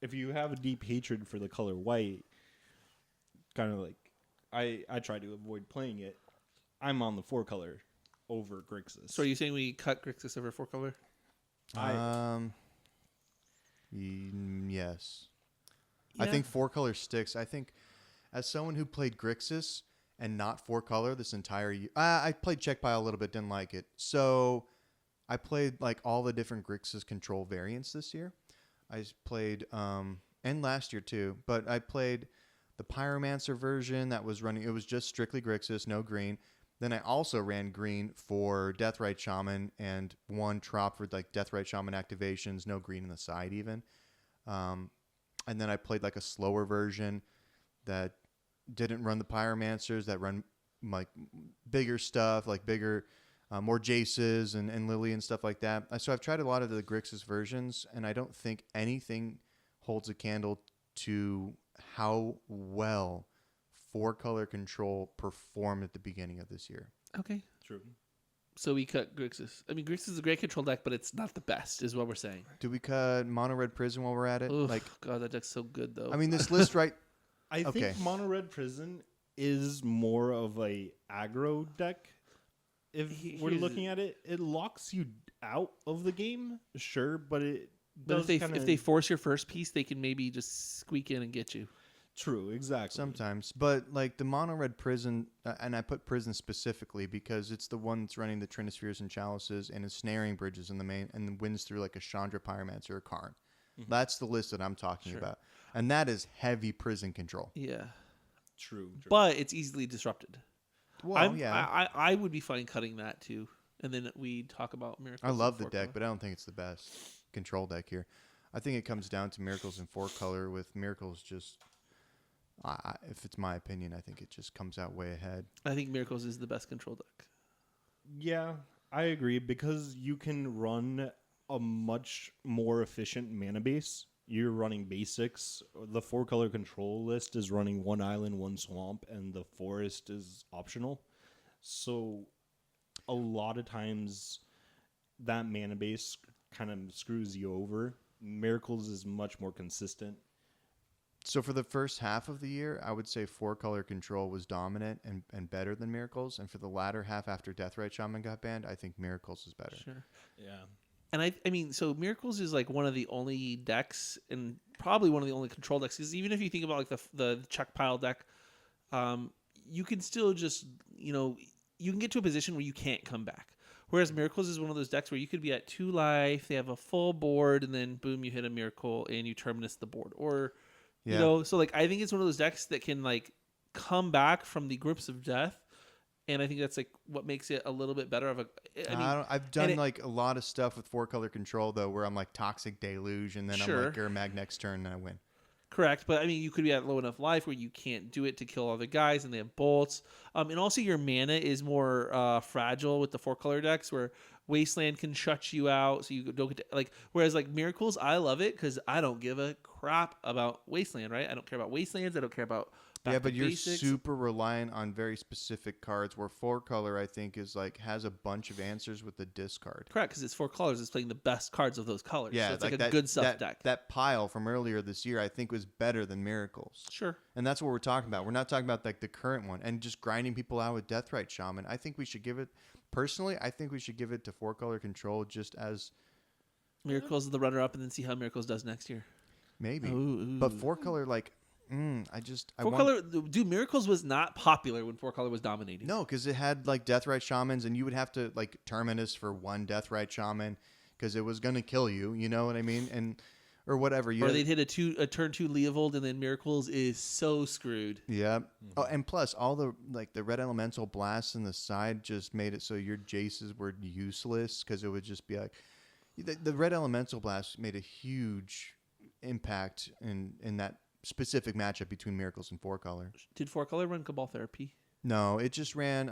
if you have a deep hatred for the color white, kind of like I try to avoid playing it, I'm on the 4-color over Grixis. So are you saying we cut Grixis over 4-color? Yes. Yeah. I think 4-color sticks. I think as someone who played Grixis and not 4-color this entire year, I played Check Pile a little bit, didn't like it. So I played like all the different Grixis control variants this year. I played, and last year too, but I played the Pyromancer version that was running. It was just strictly Grixis, no green. Then I also ran green for Deathrite Shaman and 1 Trop for like Deathrite Shaman activations, no green in the side even. And then I played like a slower version that didn't run the Pyromancers, that run like bigger stuff, like bigger, more Jaces and Lily and stuff like that. So I've tried a lot of the Grixis versions, and I don't think anything holds a candle to how well 4-color control performed at the beginning of this year. Okay. True. So we cut Grixis. I mean, Grixis is a great control deck, but it's not the best, is what we're saying. Do we cut Mono Red Prison while we're at it? Oof, God, that deck's so good, though. I mean, this list right... I think Mono Red Prison is more of a aggro deck. If we're looking at it, it locks you out of the game, sure, but it does if they force your first piece, they can maybe just squeak in and get you. True, exactly. Sometimes, but like the Mono Red Prison, and I put Prison specifically because it's the one that's running the Trinispheres and Chalices and is snaring bridges in the main and then wins through like a Chandra Pyromancer or Karn. Mm-hmm. That's the list that I'm talking about, and that is heavy prison control. Yeah, true. But it's easily disrupted. Well, I would be fine cutting that too, and then we talk about Miracles. I love the deck, but I don't think it's the best control deck here. I think it comes down to Miracles in 4-color. With Miracles just. If it's my opinion, I think it just comes out way ahead. I think Miracles is the best control deck. Yeah, I agree, because you can run a much more efficient mana base. You're running basics. The 4-color control list is running 1 island, 1 swamp, and the forest is optional. So a lot of times that mana base kind of screws you over. Miracles is much more consistent. So for the first half of the year, I would say 4-color control was dominant and better than Miracles. And for the latter half after Deathrite Shaman got banned, I think Miracles is better. Sure. Yeah. And I mean, so Miracles is like one of the only decks, and probably one of the only control decks. Because even if you think about like the check pile deck, you can still just, you can get to a position where you can't come back. Whereas Miracles is one of those decks where you could be at 2 life, they have a full board, and then boom, you hit a Miracle and you terminus the board. Or so like I think it's one of those decks that can like come back from the grips of death, and I think that's like what makes it a little bit better of a. I've done like a lot of stuff with 4-color control though, where I'm like Toxic Deluge, and then I'm like Gurmag next turn, and I win. Correct, but I mean, you could be at low enough life where you can't do it to kill other guys, and they have bolts. And also your mana is more fragile with the 4-color decks, where Wasteland can shut you out, so you don't get to, like. Whereas like Miracles, I love it because I don't give a crap about Wasteland, right? I don't care about Wastelands. I don't care about but you're super reliant on very specific cards. Where 4-color, I think, is like has a bunch of answers with the discard. Correct, because it's 4 colors. It's playing the best cards of those colors. Yeah, so it's like a good stuff deck. That pile from earlier this year, I think, was better than Miracles. Sure. And that's what we're talking about. We're not talking about like the current one and just grinding people out with Deathrite Shaman. I think we should give it. Personally, I think we should give it to 4-color control just as Miracles is the runner-up, and then see how Miracles does next year. Maybe, but 4-color like. Dude, Miracles was not popular when 4-color was dominating. No, because it had like Deathrite Shamans, and you would have to like Terminus for one Deathrite Shaman because it was gonna kill you. You know what I mean? And or whatever. Or they'd hit a turn 2 Leovold, and then Miracles is so screwed. Yeah. Oh, and plus all the like the red elemental blasts in the side just made it so your Jaces were useless because it would just be like the red elemental blast made a huge impact in that specific matchup between Miracles and 4-color. Did 4-color run Cabal Therapy? No, it just ran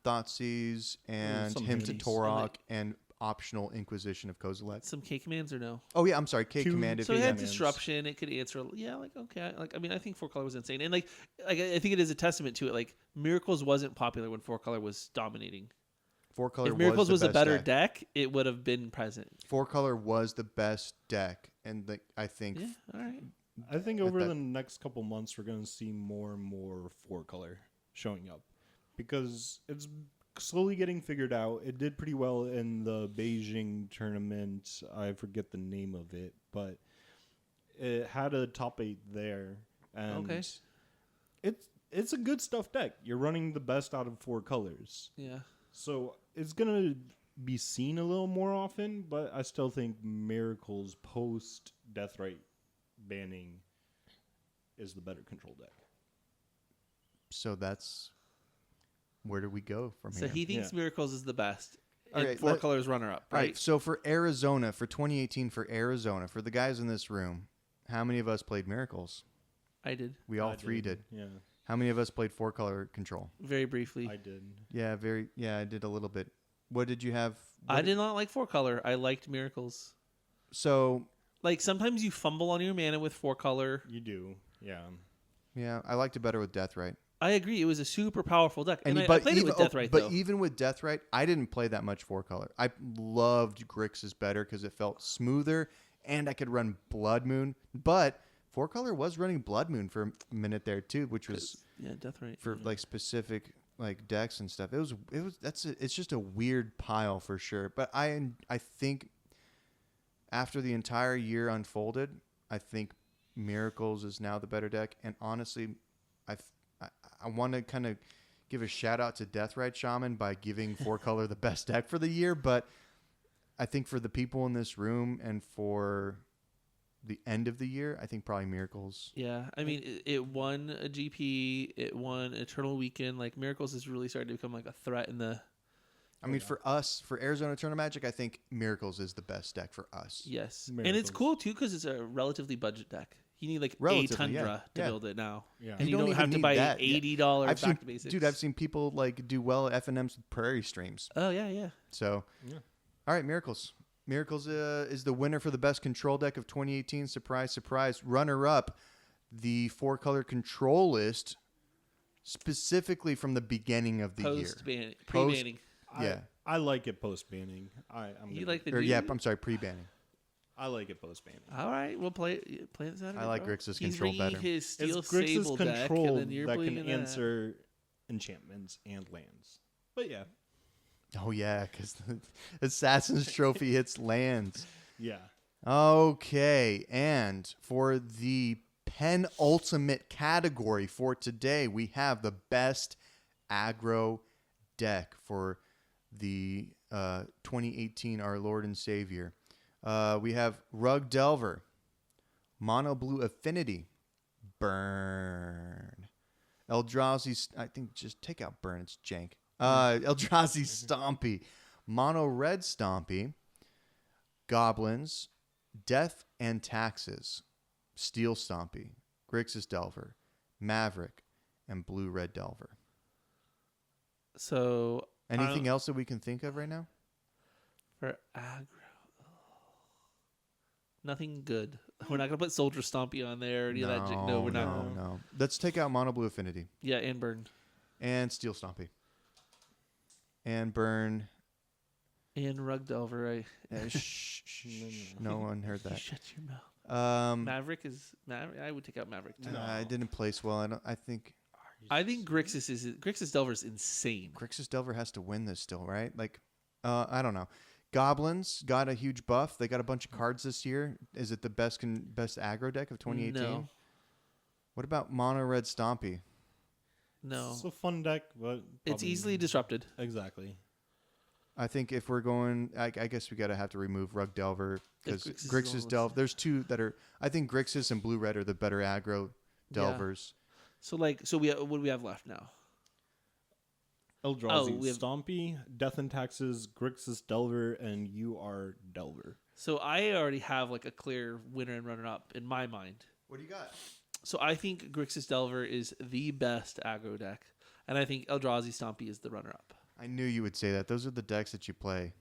Thoughtseize and Hymn to Torok and optional Inquisition of Kozilek. Some K commands or no? Oh yeah, I'm sorry, K command. So it had disruption. It could answer. Yeah, like okay. Like I mean, I think 4-color was insane, and like I think it is a testament to it. Like Miracles wasn't popular when 4-color was dominating. 4-color. If Miracles was a better deck, it would have been present. 4-color was the best deck, and I think. Yeah. All right. I think over the next couple months, we're going to see more and more 4-color showing up because it's slowly getting figured out. It did pretty well in the Beijing tournament. I forget the name of it, but it had a top 8 there. And it's a good stuff deck. You're running the best out of 4 colors. Yeah. So it's going to be seen a little more often, but I still think Miracles post Deathrite banning is the better control deck. So that's where do we go from here? So he thinks Miracles is the best. And okay, 4-color's runner up, right? All right. So for Arizona, for 2018, for Arizona, for the guys in this room, how many of us played Miracles? I did. We all three did. Yeah. How many of us played 4-color control? Very briefly. I did. Yeah, I did a little bit. What did you have? I did not like 4-color. I liked Miracles. So like sometimes you fumble on your mana with 4-color. You do, yeah. Yeah, I liked it better with Deathrite. I agree. It was a super powerful deck, and I played it with Deathrite. But even with Deathrite, I didn't play that much 4-color. I loved Grixis better because it felt smoother, and I could run Blood Moon. But 4-color was running Blood Moon for a minute there too, which was Deathrite for like specific like decks and stuff. It's just a weird pile for sure. But I think. After the entire year unfolded, I think Miracles is now the better deck. And honestly, I want to kind of give a shout out to Deathrite Shaman by giving 4-color the best deck for the year. But I think for the people in this room and for the end of the year, I think probably Miracles. Yeah, I mean, it won a GP. It won Eternal Weekend. Like Miracles is really starting to become like a threat in the. I mean, for us, for Arizona Tournament Magic, I think Miracles is the best deck for us. Yes. Miracles. And it's cool, too, because it's a relatively budget deck. You need, like, a Tundra to build it now. Yeah. And you don't have to buy $80 back to basics. Dude, I've seen people, like, do well at FNMs with Prairie Streams. Oh, yeah. So, all right, Miracles. Miracles is the winner for the best control deck of 2018. Surprise, surprise. Runner-up, the 4-color control list, specifically from the beginning of the year. Pre-banning. Yeah, I like it post banning. I'm sorry, pre-banning. I like it post banning. All right, we'll play it Saturday. I like Grixis control better. His Steel it's Grixis Sable control deck, and then you're that playing can answer enchantments and lands. But yeah. Oh yeah, because the Assassin's Trophy hits lands. Yeah. Okay, and for the penultimate category for today, we have the best aggro deck for the 2018 Our Lord and Savior. We have Rug Delver, Mono Blue Affinity, Burn, Eldrazi. I think just take out Burn. It's jank. Eldrazi Stompy, Mono Red Stompy, Goblins, Death and Taxes, Steel Stompy, Grixis Delver, Maverick, and Blue-Red Delver. So anything else that we can think of right now? For aggro. Nothing good. We're not going to put Soldier Stompy on there. Or any of that. No, we're not. No. Let's take out Mono Blue Affinity. Yeah, and Burn. And Steel Stompy. And Burn. And Rug Delver. No one heard that. Shut your mouth. Maverick. I would take out Maverick too. I didn't place well. I think Grixis Delver is insane. Grixis Delver has to win this still, right? Like, I don't know. Goblins got a huge buff. They got a bunch of cards this year. Is it the best aggro deck of 2018? No. What about Mono Red Stompy? No. It's a fun deck, but it's easily disrupted. Exactly. I think if we're going, I guess we gotta have to remove Rug Delver because Grixis Delver. There's two that are. I think Grixis and Blue Red are the better aggro Delvers. Yeah. So what do we have left now? Eldrazi, Stompy, Death and Taxes, Grixis Delver, and you are Delver. So I already have like a clear winner and runner-up in my mind. What do you got? So I think Grixis Delver is the best aggro deck, and I think Eldrazi Stompy is the runner-up. I knew you would say that. Those are the decks that you play.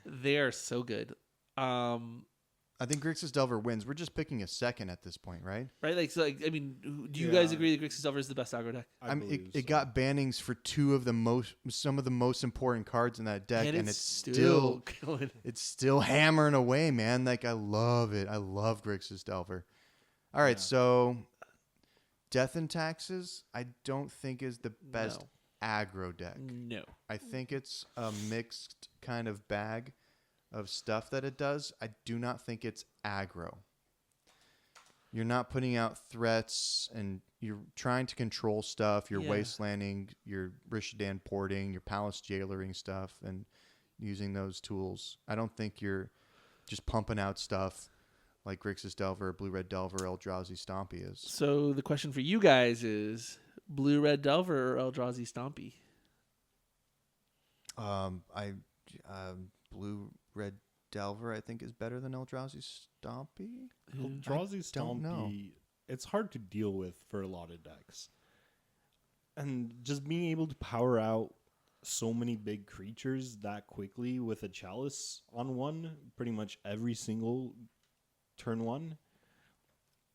They are so good. I think Grixis Delver wins. We're just picking a second at this point, right? Right? I mean, do you guys agree that Grixis Delver is the best aggro deck? I mean, it got bannings for some of the most important cards in that deck, and it's still going. It's still hammering away, man. Like, I love it. I love Grixis Delver. All right, so Death and Taxes, I don't think is the best aggro deck. No. I think it's a mixed kind of bag of stuff that it does. I do not think it's aggro. You're not putting out threats, and you're trying to control stuff. You're wastelanding, you're Rishadan porting, you're palace jailering stuff, and using those tools. I don't think you're just pumping out stuff like Grixis Delver, Blue-Red Delver, Eldrazi Stompy is. So the question for you guys is Blue-Red Delver or Eldrazi Stompy? Blue-Red Delver, I think, is better than Eldrazi Stompy. Eldrazi Stompy, it's hard to deal with for a lot of decks. And just being able to power out so many big creatures that quickly with a Chalice on one, pretty much every single turn one,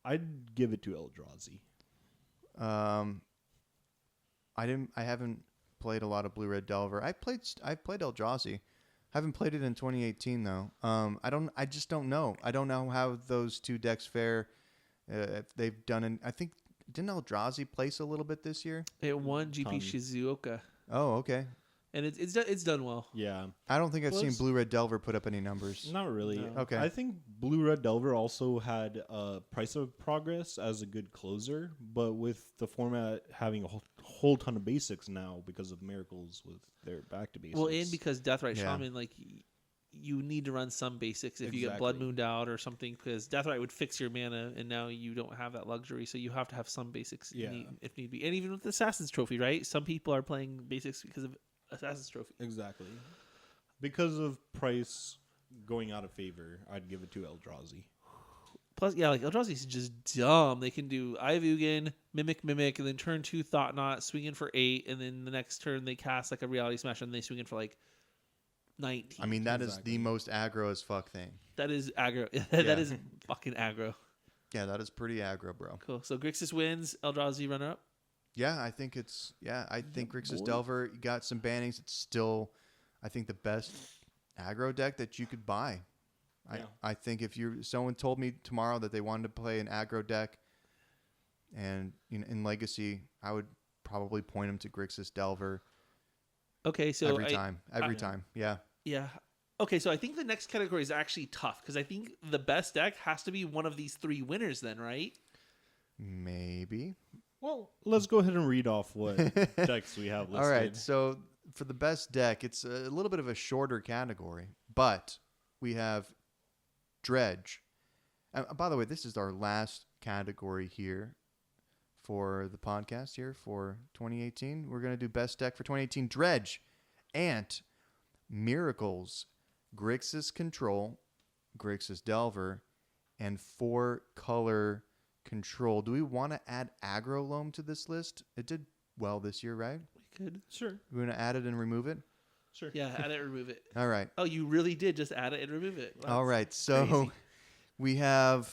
I'd give it to Eldrazi. I haven't played a lot of Blue-Red Delver. I played Eldrazi. Haven't played it in 2018 though. I just don't know. I don't know how those two decks fare. If they've done I think didn't Eldrazi place a little bit this year? It won GP Shizuoka. Oh, okay. And it's done well. Yeah. I don't think I've seen Blue-Red Delver put up any numbers. Not really. No. Okay. I think Blue-Red Delver also had Price of Progress as a good closer, but with the format having a whole ton of basics now because of Miracles with their back to basics. Well, and because Deathrite Shaman, like, you need to run some basics if you get Blood Mooned out or something, because Deathrite would fix your mana, and now you don't have that luxury, so you have to have some basics if need be. And even with the Assassin's Trophy, right? Some people are playing basics because of Assassin's Trophy. Exactly. Because of price going out of favor, I'd give it to Eldrazi. Plus, like Eldrazi is just dumb. They can do Ivugan, Mimic, and then turn 2 Thought Knot, swing in for 8, and then the next turn they cast like a Reality Smash and they swing in for like 19. I mean, that is the most aggro as fuck thing. That is aggro. That is fucking aggro. Yeah, that is pretty aggro, bro. Cool. So Grixis wins, Eldrazi runner up. Yeah, I think Grixis Delver got some bannings. It's still, I think, the best aggro deck that you could buy. I think if someone told me tomorrow that they wanted to play an aggro deck and in Legacy, I would probably point them to Grixis Delver. Okay, so every time. Yeah. Yeah. Okay, so I think the next category is actually tough because I think the best deck has to be one of these 3 winners then, right? Maybe. Well, let's go ahead and read off what decks we have listed. All right, so for the best deck, it's a little bit of a shorter category, but we have Dredge. By the way, this is our last category here for the podcast here for 2018. We're going to do best deck for 2018. Dredge, Ant, Miracles, Grixis Control, Grixis Delver, and 4-color control. Do we want to add aggro loam to this list? It did well this year, right? We could. Sure. We're going to add it and remove it? Sure. Yeah, add it, remove it. All right. Oh, you really did just add it and remove it. Well, All right. So crazy. we have,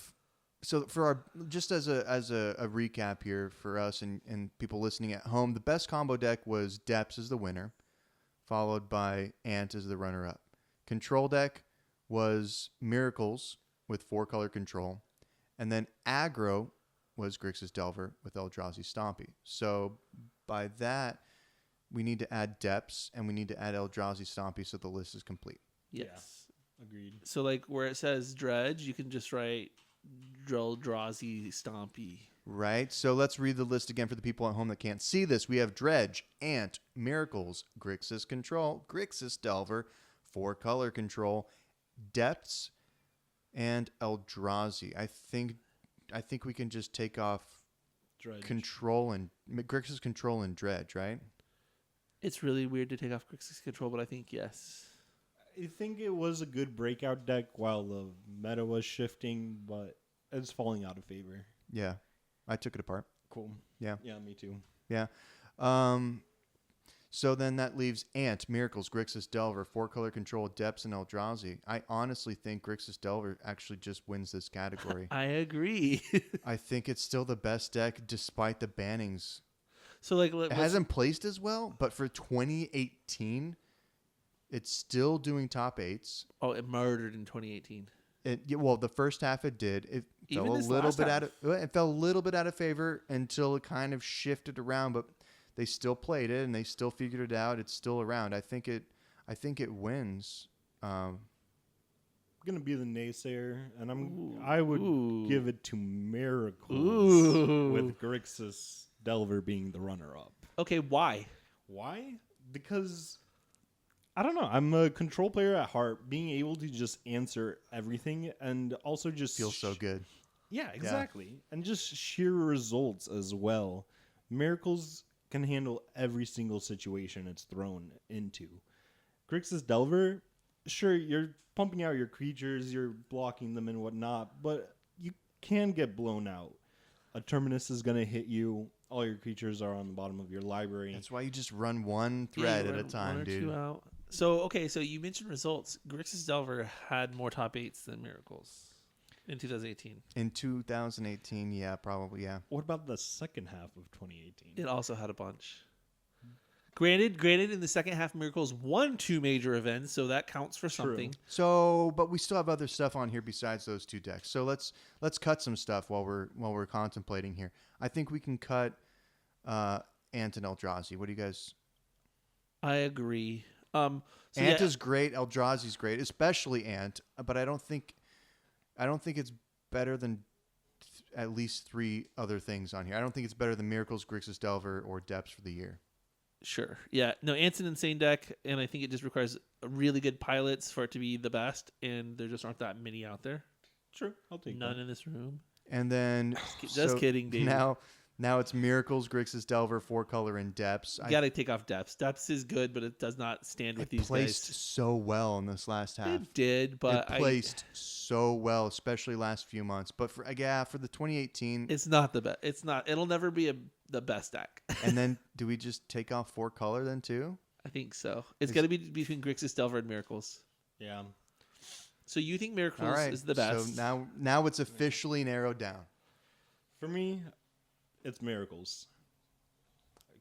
so for our, just as a recap here for us and people listening at home, the best combo deck was Depths as the winner, followed by Ant as the runner-up. Control deck was Miracles with 4-color control. And then aggro was Grixis Delver with Eldrazi Stompy. So by that, we need to add Depths and we need to add Eldrazi Stompy so the list is complete. Yes. Yeah, agreed. So like where it says Dredge, you can just write Eldrazi Stompy. Right. So let's read the list again for the people at home that can't see this. We have Dredge, Ant, Miracles, Grixis Control, Grixis Delver, 4-color control, Depths, and Eldrazi. I think we can just take off Dredge. Control and Grixis Control and Dredge, right? It's really weird to take off Grixis Control, but I think yes. I think it was a good breakout deck while the meta was shifting, but it's falling out of favor. Yeah. I took it apart. Cool. Yeah. Yeah, me too. Yeah. So then that leaves Ant, Miracles, Grixis Delver, 4-color control, Depths, and Eldrazi. I honestly think Grixis Delver actually just wins this category. I agree. I think it's still the best deck despite the bannings. So like It hasn't placed as well, but for 2018, it's still doing top 8s. Oh, it murdered in 2018. Well, the first half it did. It Even fell a this little last bit half. it fell a little bit out of favor until it kind of shifted around, but they still played it and they still figured it out. It's still around. I think it wins. I'm gonna be the naysayer, and I would give it to Miracles with Grixis Delver being the runner-up. Okay, why? Why? Because I don't know. I'm a control player at heart. Being able to just answer everything and also just Feels so good. Yeah, exactly. And just sheer results as well. Miracles can handle every single situation it's thrown into. Grixis Delver, sure, you're pumping out your creatures, you're blocking them and whatnot, but you can get blown out. A Terminus is going to hit you. All your creatures are on the bottom of your library. That's why you just run one thread at a time, dude. Two out. So, okay, so you mentioned results. Grixis Delver had more top 8s than Miracles in 2018. In 2018, yeah, probably, yeah. What about the second half of 2018? It also had a bunch. Granted, in the second half, Miracles won 2 major events, so that counts for something. So, but we still have other stuff on here besides those 2 decks. So let's cut some stuff while we're contemplating here. I think we can cut Ant and Eldrazi. What do you guys? I agree. Ant is great. Eldrazi's great, especially Ant. But I don't think it's better than at least 3 other things on here. I don't think it's better than Miracles, Grixis Delver, or Depths for the year. Sure. Yeah. No, Ant's an insane deck, and I think it just requires really good pilots for it to be the best, and there just aren't that many out there. Sure, I'll take None that. in this room. And then Just kidding, David. Now it's Miracles, Grixis Delver, 4-color, and Depths. You got to take off Depths. Depths is good, but it does not stand with It these placed guys. so well in this last half. It did, but it placed so well, especially last few months. But for the 2018, it's not the best. It's not. It'll never be the best deck. And then do we just take off 4-color then too? I think so. It's got to be between Grixis, Delver, and Miracles. Yeah. So you think Miracles All right. is the best? So now it's officially narrowed down. For me, it's Miracles.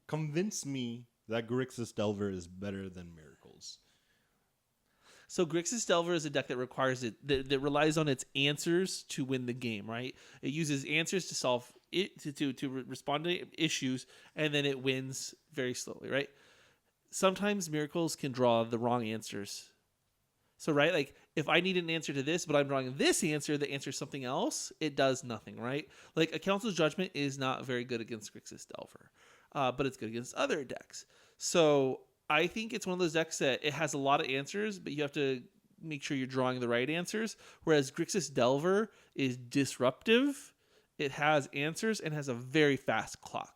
Convince me that Grixis Delver is better than Miracles. So Grixis Delver is a deck that requires that relies on its answers to win the game, right? It uses answers to solve it to respond to issues, and then it wins very slowly, right? Sometimes Miracles can draw the wrong answers. So, right, like if I need an answer to this, but I'm drawing this answer that answers something else, it does nothing, right? Like a Council's Judgment is not very good against Grixis Delver, but it's good against other decks. So I think it's one of those decks that it has a lot of answers, but you have to make sure you're drawing the right answers. Whereas Grixis Delver is disruptive. It has answers and has a very fast clock.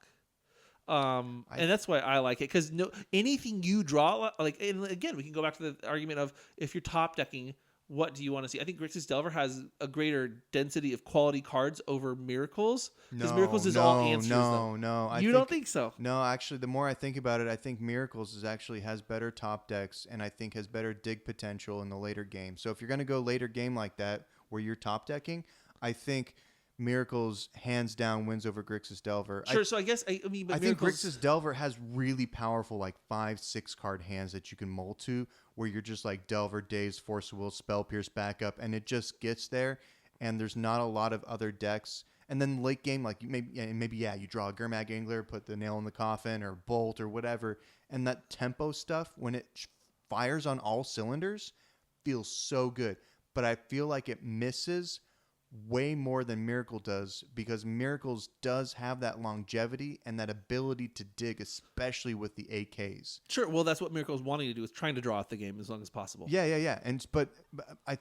And that's why I like it, because anything you draw, like, and again, we can go back to the argument of if you're top decking, what do you want to see? I think Grixis Delver has a greater density of quality cards over Miracles. Because Miracles is all answers. No. You don't think so? No, actually, the more I think about it, I think Miracles has better top decks, and I think has better dig potential in the later game. So if you're going to go later game like that, where you're top decking, I think Miracles hands down wins over Grixis Delver. Sure. So I guess I think Grixis Delver has really powerful 5-6 card hands that you can mold to, where you're just like Delver, Daze, Force of Will, Spell Pierce, backup, and it just gets there. And there's not a lot of other decks. And then late game, maybe you draw a Gurmag Angler, put the nail in the coffin, or Bolt, or whatever, and that tempo stuff when it fires on all cylinders feels so good. But I feel like it misses way more than Miracle does, because Miracles does have that longevity and that ability to dig, especially with the AKs. Sure. Well, that's what Miracle's wanting to do, is trying to draw out the game as long as possible. Yeah. But I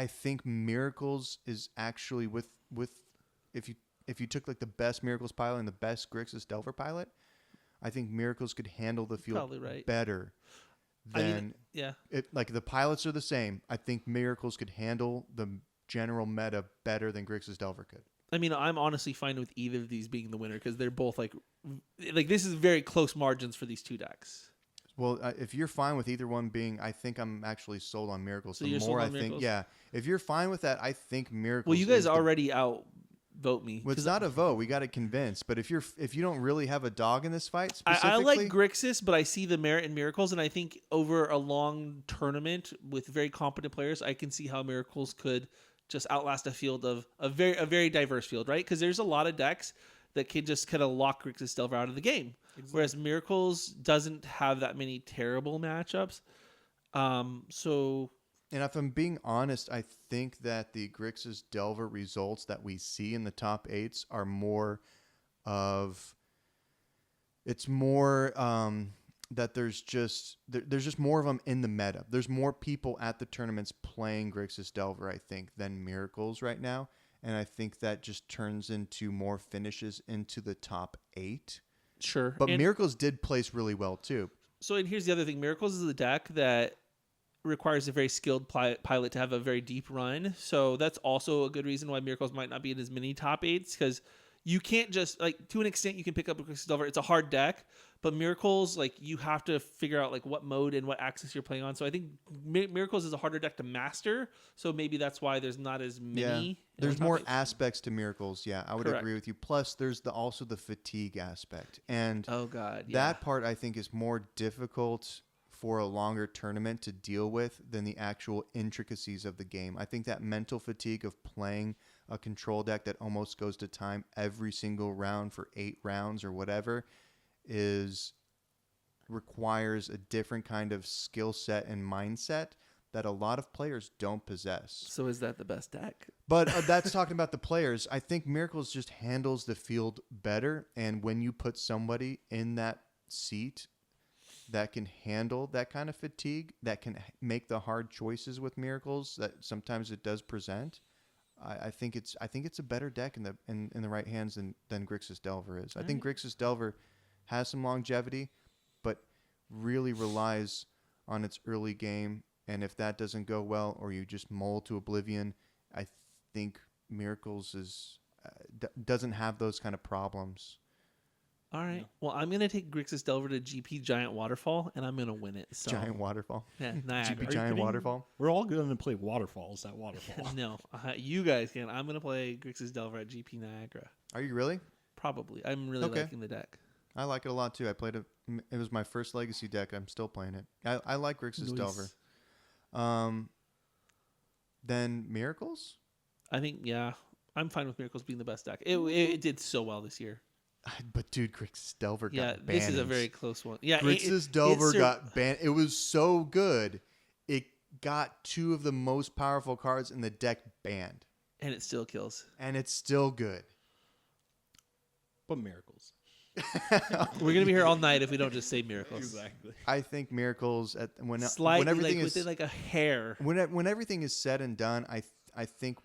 think Miracles is actually with if you took the best Miracles pilot and the best Grixis Delver pilot, I think Miracles could handle the field better. The pilots are the same. I think Miracles could handle the general meta better than Grixis Delver could. I mean, I'm honestly fine with either of these being the winner, because they're both this is very close margins for these two decks. Well, if you're fine with either one being, I think I'm actually sold on Miracles. So you're sold on Miracles? If you're fine with that, I think Miracles. Well, you guys already outvote me. Well, it's not a vote. We got to convince. But if you don't really have a dog in this fight, I like Grixis, but I see the merit in Miracles, and I think over a long tournament with very competent players, I can see how Miracles could just outlast a field of a very diverse field, right? Because there's a lot of decks that can just kind of lock Grixis Delver out of the game. Exactly. Whereas Miracles doesn't have that many terrible matchups. And if I'm being honest, I think that the Grixis Delver results that we see in the top 8s are more of... It's more that there's just more of them in the meta. There's more people at the tournaments playing Grixis Delver, I think, than Miracles right now. And I think that just turns into more finishes into the top 8. Sure. But Miracles did place really well, too. So, and here's the other thing. Miracles is a deck that requires a very skilled pilot to have a very deep run. So that's also a good reason why Miracles might not be in as many top 8s, because you can't just, to an extent, you can pick up a Grixis Delver. It's a hard deck, but Miracles, you have to figure out, what mode and what axis you're playing on. So I think Miracles is a harder deck to master, so maybe that's why there's not as many. Yeah. There's more aspects to Miracles, I would agree with you. Plus, there's also the fatigue aspect. And oh God, that part, I think, is more difficult for a longer tournament to deal with than the actual intricacies of the game. I think that mental fatigue of playing a control deck that almost goes to time every single round for 8 rounds or whatever requires a different kind of skill set and mindset that a lot of players don't possess. So is that the best deck? But that's talking about the players. I think Miracles just handles the field better, and when you put somebody in that seat that can handle that kind of fatigue, that can make the hard choices with Miracles that sometimes it does present, I think it's a better deck in the right hands than Grixis Delver is. I think Grixis Delver has some longevity, but really relies on its early game. And if that doesn't go well, or you just mold to oblivion, I think Miracles doesn't have those kind of problems. All right. No. Well, I'm going to take Grixis Delver to GP Giant Waterfall, and I'm going to win it. So. Giant Waterfall? Yeah, Niagara. GP Giant Waterfall? We're all going to play Waterfalls at Waterfall. No, you guys can. I'm going to play Grixis Delver at GP Niagara. Are you really? probably. I'm really liking the deck. I like it a lot too. I played it. It was my first Legacy deck. I'm still playing it. I like Grixis Delver. Then Miracles? I think, yeah. I'm fine with Miracles being the best deck. It did so well this year. But dude, Grixis Delver got banned. This is a very close one. Yeah, Grixis Delver got banned. It was so good. It got two of the most powerful cards in the deck banned. And it still kills. And it's still good. But Miracles. We're gonna be here all night if we don't just say Miracles. Exactly. I think Miracles when like everything is within like a hair. When everything is said and done, I think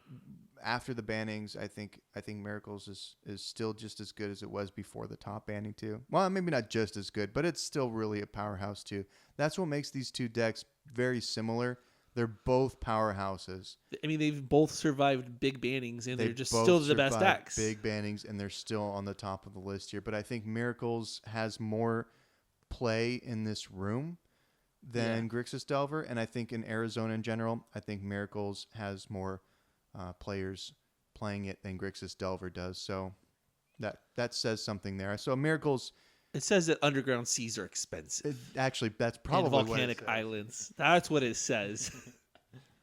after the bannings, I think Miracles is still just as good as it was before the top banning too. Well, maybe not just as good, but it's still really a powerhouse too. That's what makes these two decks very similar. They're both powerhouses. I mean, they've both survived big bannings, and they're just both still the best survived decks. Big bannings, and they're still on the top of the list here. But I think Miracles has more play in this room than Grixis Delver, and I think in Arizona in general, I think Miracles has more players playing it than Grixis Delver does. So that says something there. So Miracles. It says that underground seas are expensive. Actually, that's probably and volcanic what it islands. That's what it says.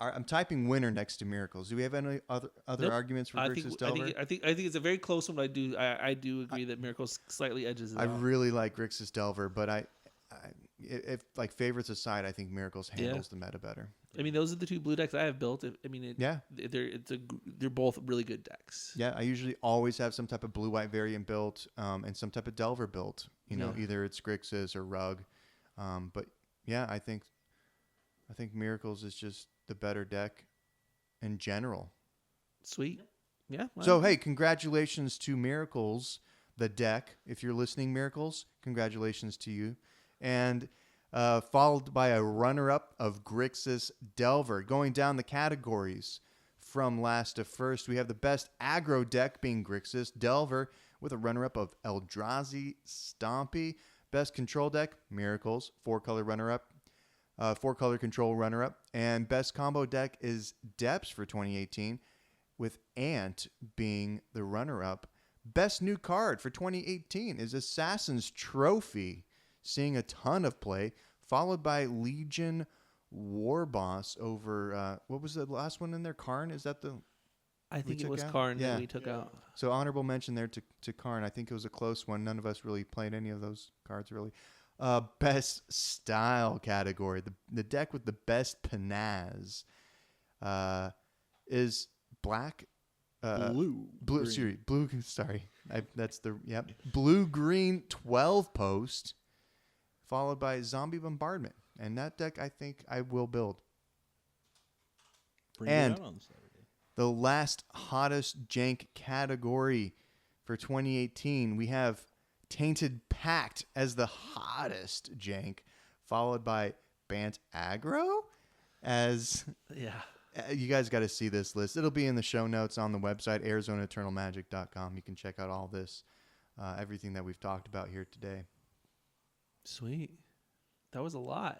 I'm typing winner next to Miracles. Do we have any other Nope. arguments for Grixis Delver? I think it's a very close one. But I do agree that Miracles slightly edges it. I really like Grixis Delver, but if like favorites aside, I think Miracles handles the meta better. I mean, those are the two blue decks I have built. I mean, they're both really good decks. Yeah, I usually always have some type of blue-white variant built, and some type of Delver built. You know, either it's Grixis or Rug, but yeah, I think Miracles is just the better deck in general. Sweet, yeah. Well, So hey, congratulations to Miracles, the deck. If you're listening, Miracles, congratulations to you. And followed by a runner-up of Grixis Delver. Going down the categories from last to first, we have the best aggro deck being Grixis Delver with a runner-up of Eldrazi Stompy. Best control deck, Miracles, 4-color runner-up. 4-color control runner-up. And best combo deck is Depths for 2018, with Ant being the runner-up. Best new card for 2018 is Assassin's Trophy, seeing a ton of play, followed by Legion War Boss over, what was the last one in there? Karn? Is that the... I think it was Karn that we took out. So honorable mention there to Karn. I think it was a close one. None of us really played any of those cards, really. Best style category. The deck with the best panaz is black... Blue. Sorry. Blue-green 12-post, followed by Zombie Bombardment. And that deck, I think I will build. Bring it out on Saturday. The last hottest jank category for 2018, we have Tainted Pact as the hottest jank, followed by Bant Aggro as... Yeah. You guys got to see this list. It'll be in the show notes on the website, ArizonaEternalMagic.com. You can check out all this, everything that we've talked about here today. Sweet. That was a lot.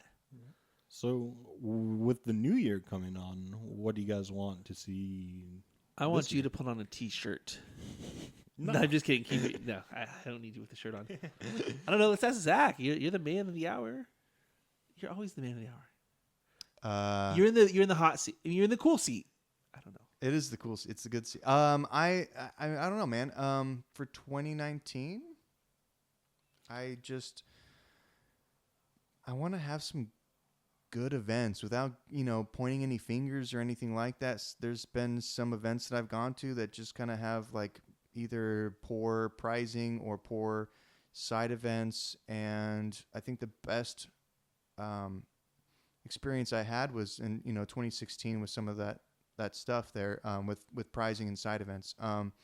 So, with the new year coming on, what do you guys want to see? I want you to put on a T-shirt. No, I'm just kidding. Keep it. No, I don't need you with the shirt on. I don't know. Let's ask Zach. You're the man of the hour. You're always the man of the hour. You're in the hot seat. You're in the cool seat. I don't know. It is the cool seat. It's a good seat. I don't know, man. For 2019, I want to have some good events without, pointing any fingers or anything like that. There's been some events that I've gone to that just kind of have like either poor pricing or poor side events, and I think the best experience I had was in 2016 with some of that stuff there, with pricing and side events.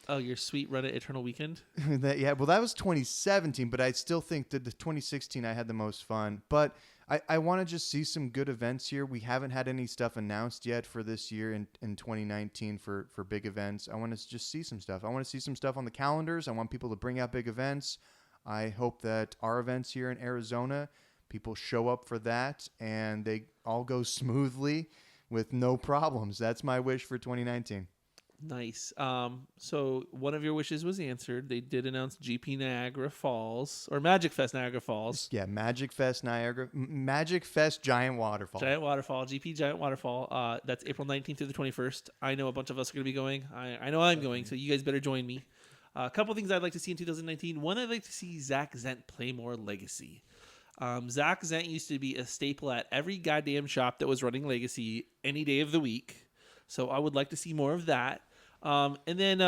Your sweet Reddit Eternal Weekend? That was 2017, but I still think that the 2016 I had the most fun. But I want to just see some good events here. We haven't had any stuff announced yet for this year in 2019 for big events. I want to just see some stuff. I want to see some stuff on the calendars. I want people to bring out big events. I hope that our events here in Arizona, people show up for that and they all go smoothly with no problems. That's my wish for 2019. Nice. So one of your wishes was answered. They did announce GP Niagara Falls or Magic Fest Niagara Falls. Yeah, Magic Fest Giant Waterfall. Giant Waterfall, GP Giant Waterfall. That's April 19th through the 21st. I know a bunch of us are going to be going. I know I'm going, so you guys better join me. A couple things I'd like to see in 2019. One, I'd like to see Zach Zent play more Legacy. Zach Zent used to be a staple at every goddamn shop that was running Legacy any day of the week. So I would like to see more of that. And then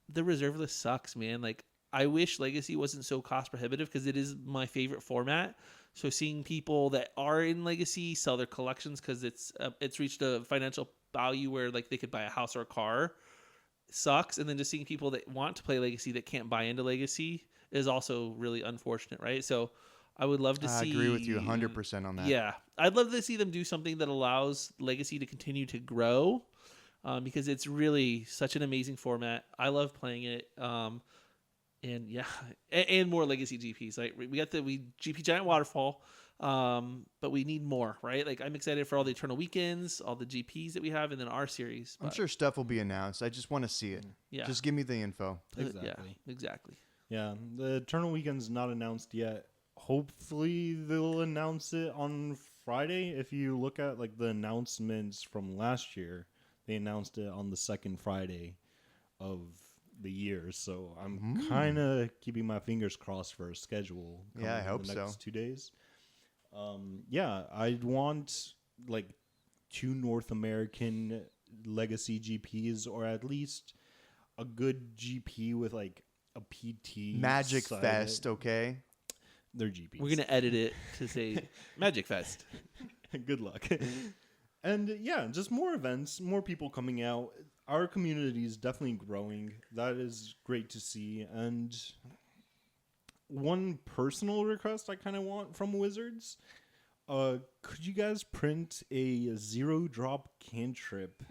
the reserve list sucks, man. Like, I wish Legacy wasn't so cost prohibitive because it is my favorite format. So seeing people that are in Legacy sell their collections because it's reached a financial value where like they could buy a house or a car sucks. And then just seeing people that want to play Legacy that can't buy into Legacy is also really unfortunate, right? So I would love to I see. agree with you 100% on that. Yeah, I'd love to see them do something that allows Legacy to continue to grow, because it's really such an amazing format. I love playing it. And yeah, and more Legacy GPs. Like we got the GP Giant Waterfall, but we need more, right? Like I'm excited for all the Eternal Weekends, all the GPs that we have, and then our series. I'm sure stuff will be announced. I just want to see it. Yeah, just give me the info. Exactly. Yeah, exactly. Yeah, the Eternal Weekend's not announced yet. Hopefully they'll announce it on Friday. If you look at like the announcements from last year, they announced it on the second Friday of the year. So I'm kind of keeping my fingers crossed for a schedule. Yeah, I hope in the next so. 2 days. Yeah, I'd want like 2 North American Legacy GPs, or at least a good GP with like a PT Magic Fest, okay? They're GPs. We're gonna edit it to say Magic Fest. Good luck. And yeah, just more events, more people coming out. Our community is definitely growing. That is great to see. And one personal request I kind of want from Wizards, could you guys print a 0-drop cantrip?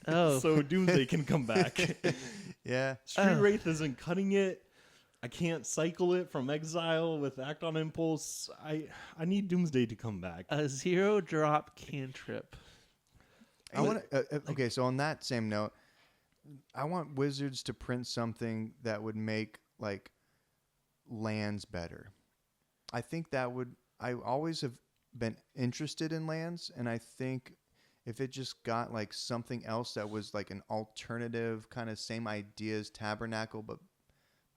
Oh, So Doomsday can come back. Yeah. Street Wraith isn't cutting it. I can't cycle it from exile with Act on Impulse. I need Doomsday to come back. a 0-drop cantrip. I want okay, so on that same note, I want Wizards to print something that would make like lands better. I think that would. I always have been interested in lands, and I think if it just got like something else that was like an alternative kind of same idea as Tabernacle, but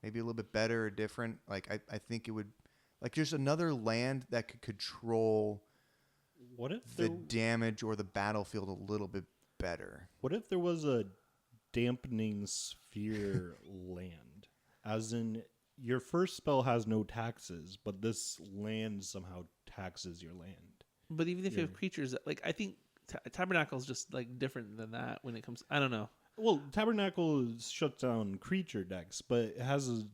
maybe a little bit better or different. Like I think it would, like there's another land that could control What if the damage or the battlefield a little bit better. What if there was a dampening sphere land? As in, your first spell has no taxes, but this land somehow taxes your land. But even if you have creatures, like I think Tabernacle is just like different than that when it comes. I don't know. Well, Tabernacle shuts down creature decks, but it has a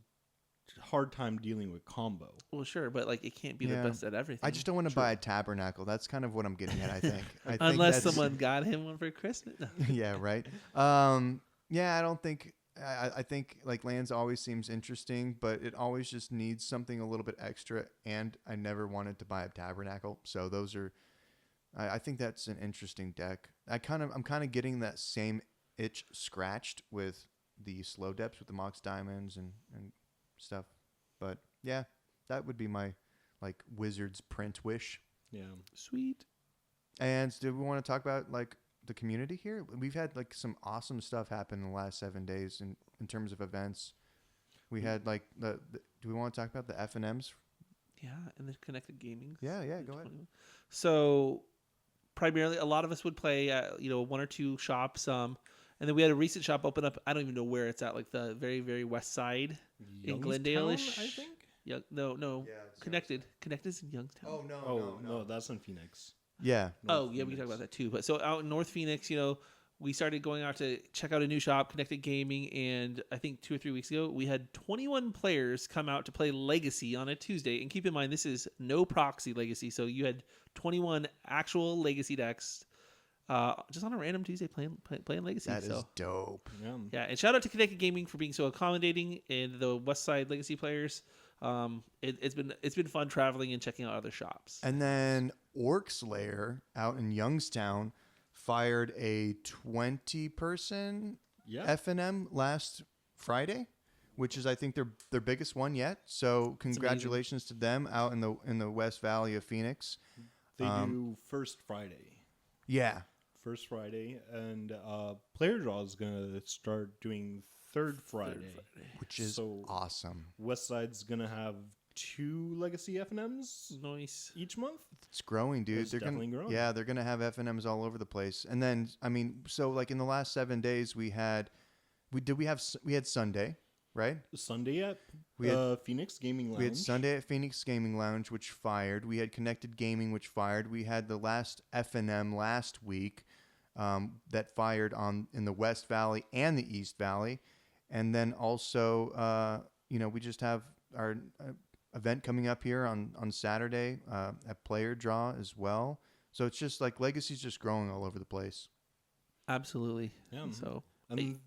hard time dealing with combo. Well, sure, but like it can't be the best at everything. I just don't want to buy a Tabernacle. That's kind of what I'm getting at, I think. Unless someone got him one for Christmas. Yeah, right. Yeah, I don't think. I think like lands always seems interesting, but it always just needs something a little bit extra. And I never wanted to buy a Tabernacle, so those are. I think that's an interesting deck. I'm kind of getting that same itch scratched with the slow depths with the Mox Diamonds and stuff. But yeah, that would be my like Wizards print wish. Yeah. Sweet. And do we want to talk about like the community here? We've had like some awesome stuff happen in the last 7 days in terms of events. We had like the do we want to talk about the FNMs? Yeah, and the connected gaming. Yeah, go ahead. So primarily, a lot of us would play at 1 or 2 shops. And then we had a recent shop open up. I don't even know where it's at, like the very, very west side in Glendale-ish. I think. Yeah, no. Yeah, Connected is in Youngstown. Oh no, that's in Phoenix. Yeah. Oh, yeah, we can talk about that too. But so out in North Phoenix, we started going out to check out a new shop, Connected Gaming, and I think 2 or 3 weeks ago, we had 21 players come out to play Legacy on a Tuesday. And keep in mind, this is no proxy Legacy, so you had 21 actual Legacy decks just on a random Tuesday playing Legacy. That is dope. Yeah, and shout out to Connected Gaming for being so accommodating, and the West Side Legacy players. It's been fun traveling and checking out other shops. And then Orc Slayer out in Youngstown fired a 20-person FNM last Friday, which is I think their biggest one yet. So congratulations to them out in the West Valley of Phoenix. They do first Friday. Yeah. First Friday, and Player Draw is gonna start doing third Friday, which is awesome. Westside's gonna have 2 Legacy FNMs Nice. each month. It's growing, dude. It's definitely growing. Yeah, they're gonna have FNMs all over the place. And then so like in the last 7 days we had Sunday, right? Sunday at Phoenix Gaming Lounge. We had Sunday at Phoenix Gaming Lounge, which fired. We had Connected Gaming, which fired. We had the last FNM last week that fired in the West Valley and the East Valley. And then also, we just have our event coming up here on Saturday at Player Draw as well. So it's just like Legacy's just growing all over the place. Absolutely. Yeah. So, And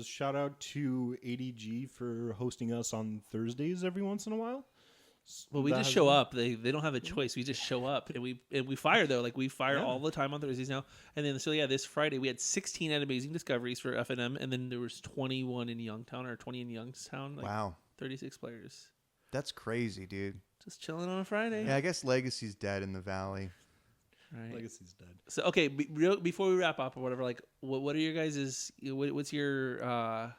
shout out to ADG for hosting us on Thursdays every once in a while. well, we just show up. They don't have a choice. We just show up, and we fire though. Like we fire all the time on Thursdays now. And then this Friday we had 16 at Amazing Discoveries for FNM, and then there was 21 in Youngstown or 20 in Youngstown. Like wow, 36 players. That's crazy, dude. Just chilling on a Friday. Yeah, I guess Legacy's dead in the Valley. Right. Legacy's dead. So okay, before we wrap up or whatever, like what are your guys' what's your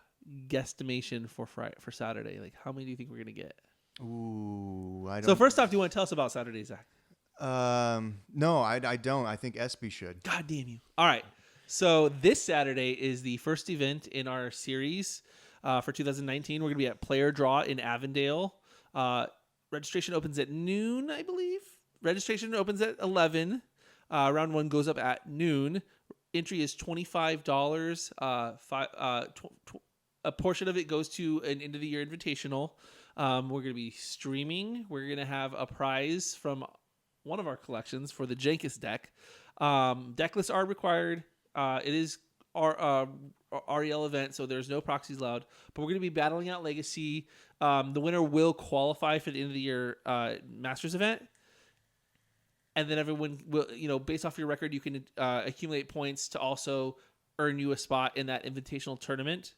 guesstimation for Saturday? Like how many do you think we're gonna get? Ooh, I don't. So first off, do you want to tell us about Saturday, Zach? No, I don't. I think SB should. God damn you! All right, so this Saturday is the first event in our series for 2019. We're gonna be at Player Draw in Avondale. Registration opens at noon, I believe. Registration opens at 11. Round one goes up at noon. Entry is $25. A portion of it goes to an end of the year invitational. We're going to be streaming. We're going to have a prize from one of our collections for the Jenkins deck. Deck lists are required. It is our REL event, so there's no proxies allowed. But we're going to be battling out Legacy. The winner will qualify for the end of the year Masters event. And then everyone will, based off your record, you can accumulate points to also earn you a spot in that invitational tournament.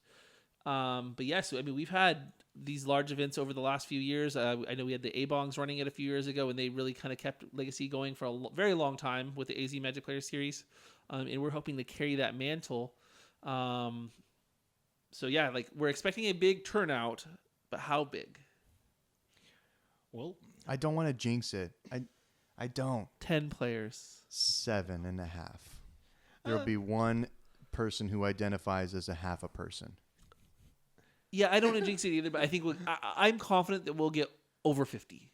But yes, I mean, we've had these large events over the last few years. I know we had the A-Bongs running it a few years ago, and they really kind of kept Legacy going for a very long time with the AZ Magic Player Series. And we're hoping to carry that mantle. So yeah, like we're expecting a big turnout, but how big? Well, I don't want to jinx it. I don't. 10 players. 7.5. There'll be one person who identifies as a half a person. Yeah, I don't want to jinx it either, but I think I'm confident that we'll get over 50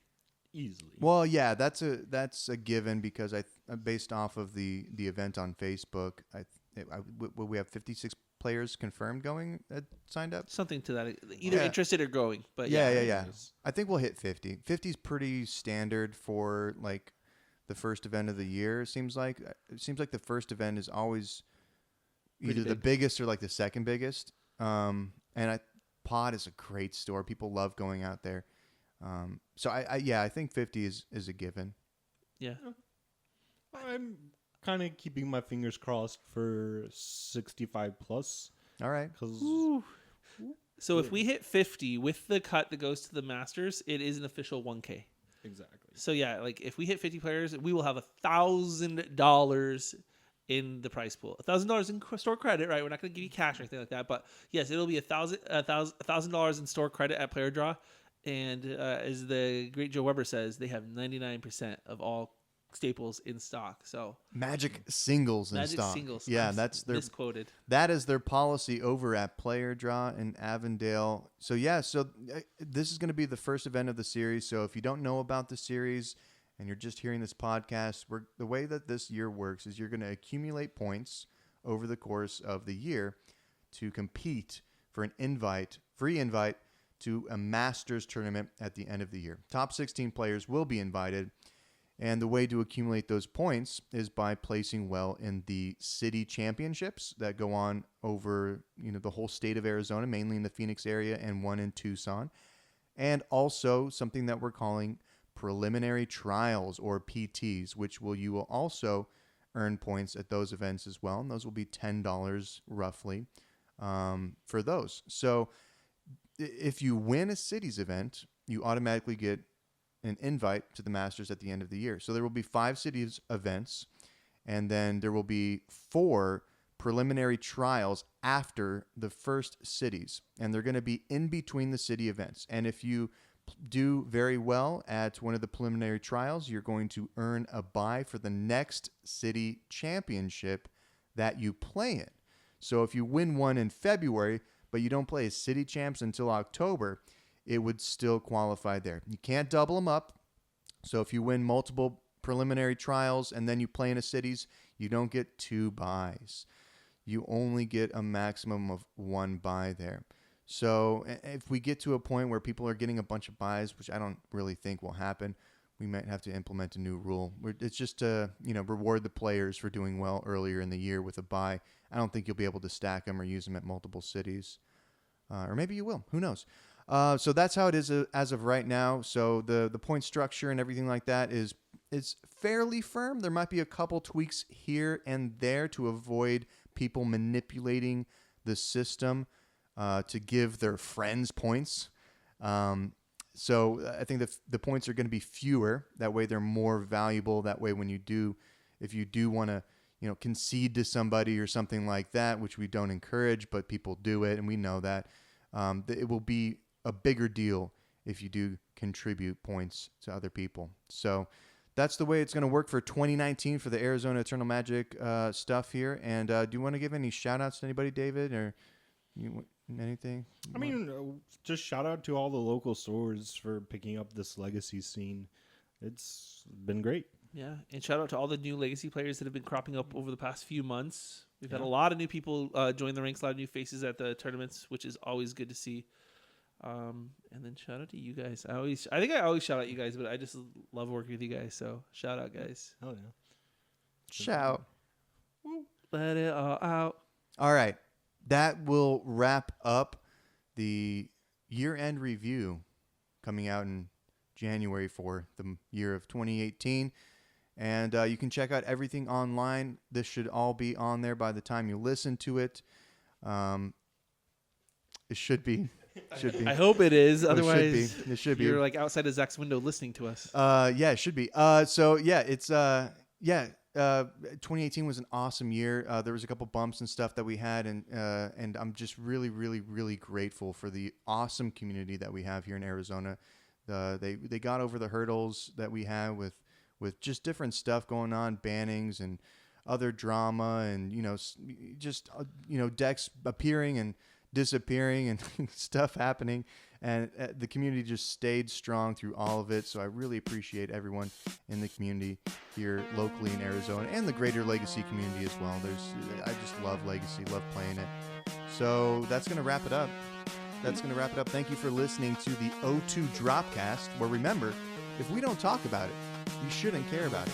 easily. Well, yeah, that's a given because based off of the event on Facebook, we have 56 players confirmed going signed up. Something to that, either interested or going. But yeah. I think we'll hit 50. 50 is pretty standard for like the first event of the year. It seems like the first event is always either the biggest or like the second biggest. Pod is a great store. People love going out there. So I think 50 is a given. Yeah. I'm kind of keeping my fingers crossed for 65 plus. All right. So if we hit 50 with the cut that goes to the Masters, it is an official 1K. Exactly. So yeah, like if we hit 50 players, we will have $1,000 in the prize pool. $1,000 in store credit, right? We're not going to give you cash or anything like that, but yes, it'll be $1,000 in store credit at Player Draw. And as the great Joe Weber says, they have 99% of all staples in stock. So Magic singles in stock. Singles. Yeah, that's their misquoted. That is their policy over at Player Draw in Avondale. So yeah, this is going to be the first event of the series. So if you don't know about the series and you're just hearing this podcast, the way that this year works is you're going to accumulate points over the course of the year to compete for an free invite to a Masters tournament at the end of the year. Top 16 players will be invited. And the way to accumulate those points is by placing well in the city championships that go on over, the whole state of Arizona, mainly in the Phoenix area, and one in Tucson. And also something that we're calling preliminary trials, or PTs, which you will also earn points at those events as well. And those will be $10 roughly for those. So if you win a cities event, you automatically get an invite to the Masters at the end of the year. So there will be 5 cities events, and then there will be 4 preliminary trials after the first cities, and they're going to be in between the city events. And if you do very well at one of the preliminary trials, you're going to earn a bye for the next city championship that you play in. So if you win one in February, but you don't play as city champs until October, it would still qualify there. You can't double them up. So if you win multiple preliminary trials and then you play in a cities, you don't get 2 buys. You only get a maximum of 1 buy there. So if we get to a point where people are getting a bunch of buys, which I don't really think will happen, we might have to implement a new rule. It's just to, reward the players for doing well earlier in the year with a buy. I don't think you'll be able to stack them or use them at multiple cities. Or maybe you will. Who knows? So that's how it is as of right now. So the point structure and everything like that is fairly firm. There might be a couple tweaks here and there to avoid people manipulating the system to give their friends points. So I think the points are going to be fewer. That way they're more valuable. That way if you do want to, concede to somebody or something like that, which we don't encourage, but people do it, and we know that, it will be a bigger deal if you do contribute points to other people. So that's the way it's going to work for 2019 for the Arizona Eternal Magic stuff here. And do you want to give any shout-outs to anybody, David, or anything? I mean, just shout out to all the local stores for picking up this legacy scene. It's been great. Yeah, and shout out to all the new legacy players that have been cropping up over the past few months. We've had a lot of new people join the ranks, a lot of new faces at the tournaments, which is always good to see. And then shout out to you guys. I think I always shout out you guys, but I just love working with you guys. So shout out, guys. Oh yeah, shout. Let it all out. All right, that will wrap up the year-end review coming out in January for the year of 2018. And you can check out everything online. This should all be on there by the time you listen to it. It should be. I hope it is. Otherwise, it should be. You're like outside of Zach's window listening to us. Yeah, it should be. So yeah, it's 2018 was an awesome year. There was a couple bumps and stuff that we had, and I'm just really, really, really grateful for the awesome community that we have here in Arizona. They got over the hurdles that we had with just different stuff going on, bannings and other drama, and decks appearing and disappearing and stuff happening, and the community just stayed strong through all of it. So I really appreciate everyone in the community here locally in Arizona and the greater Legacy community as well. I just love Legacy, love playing it. So that's going to wrap it up. Thank you for listening to the O2 Dropcast, where remember, if we don't talk about it, you shouldn't care about it.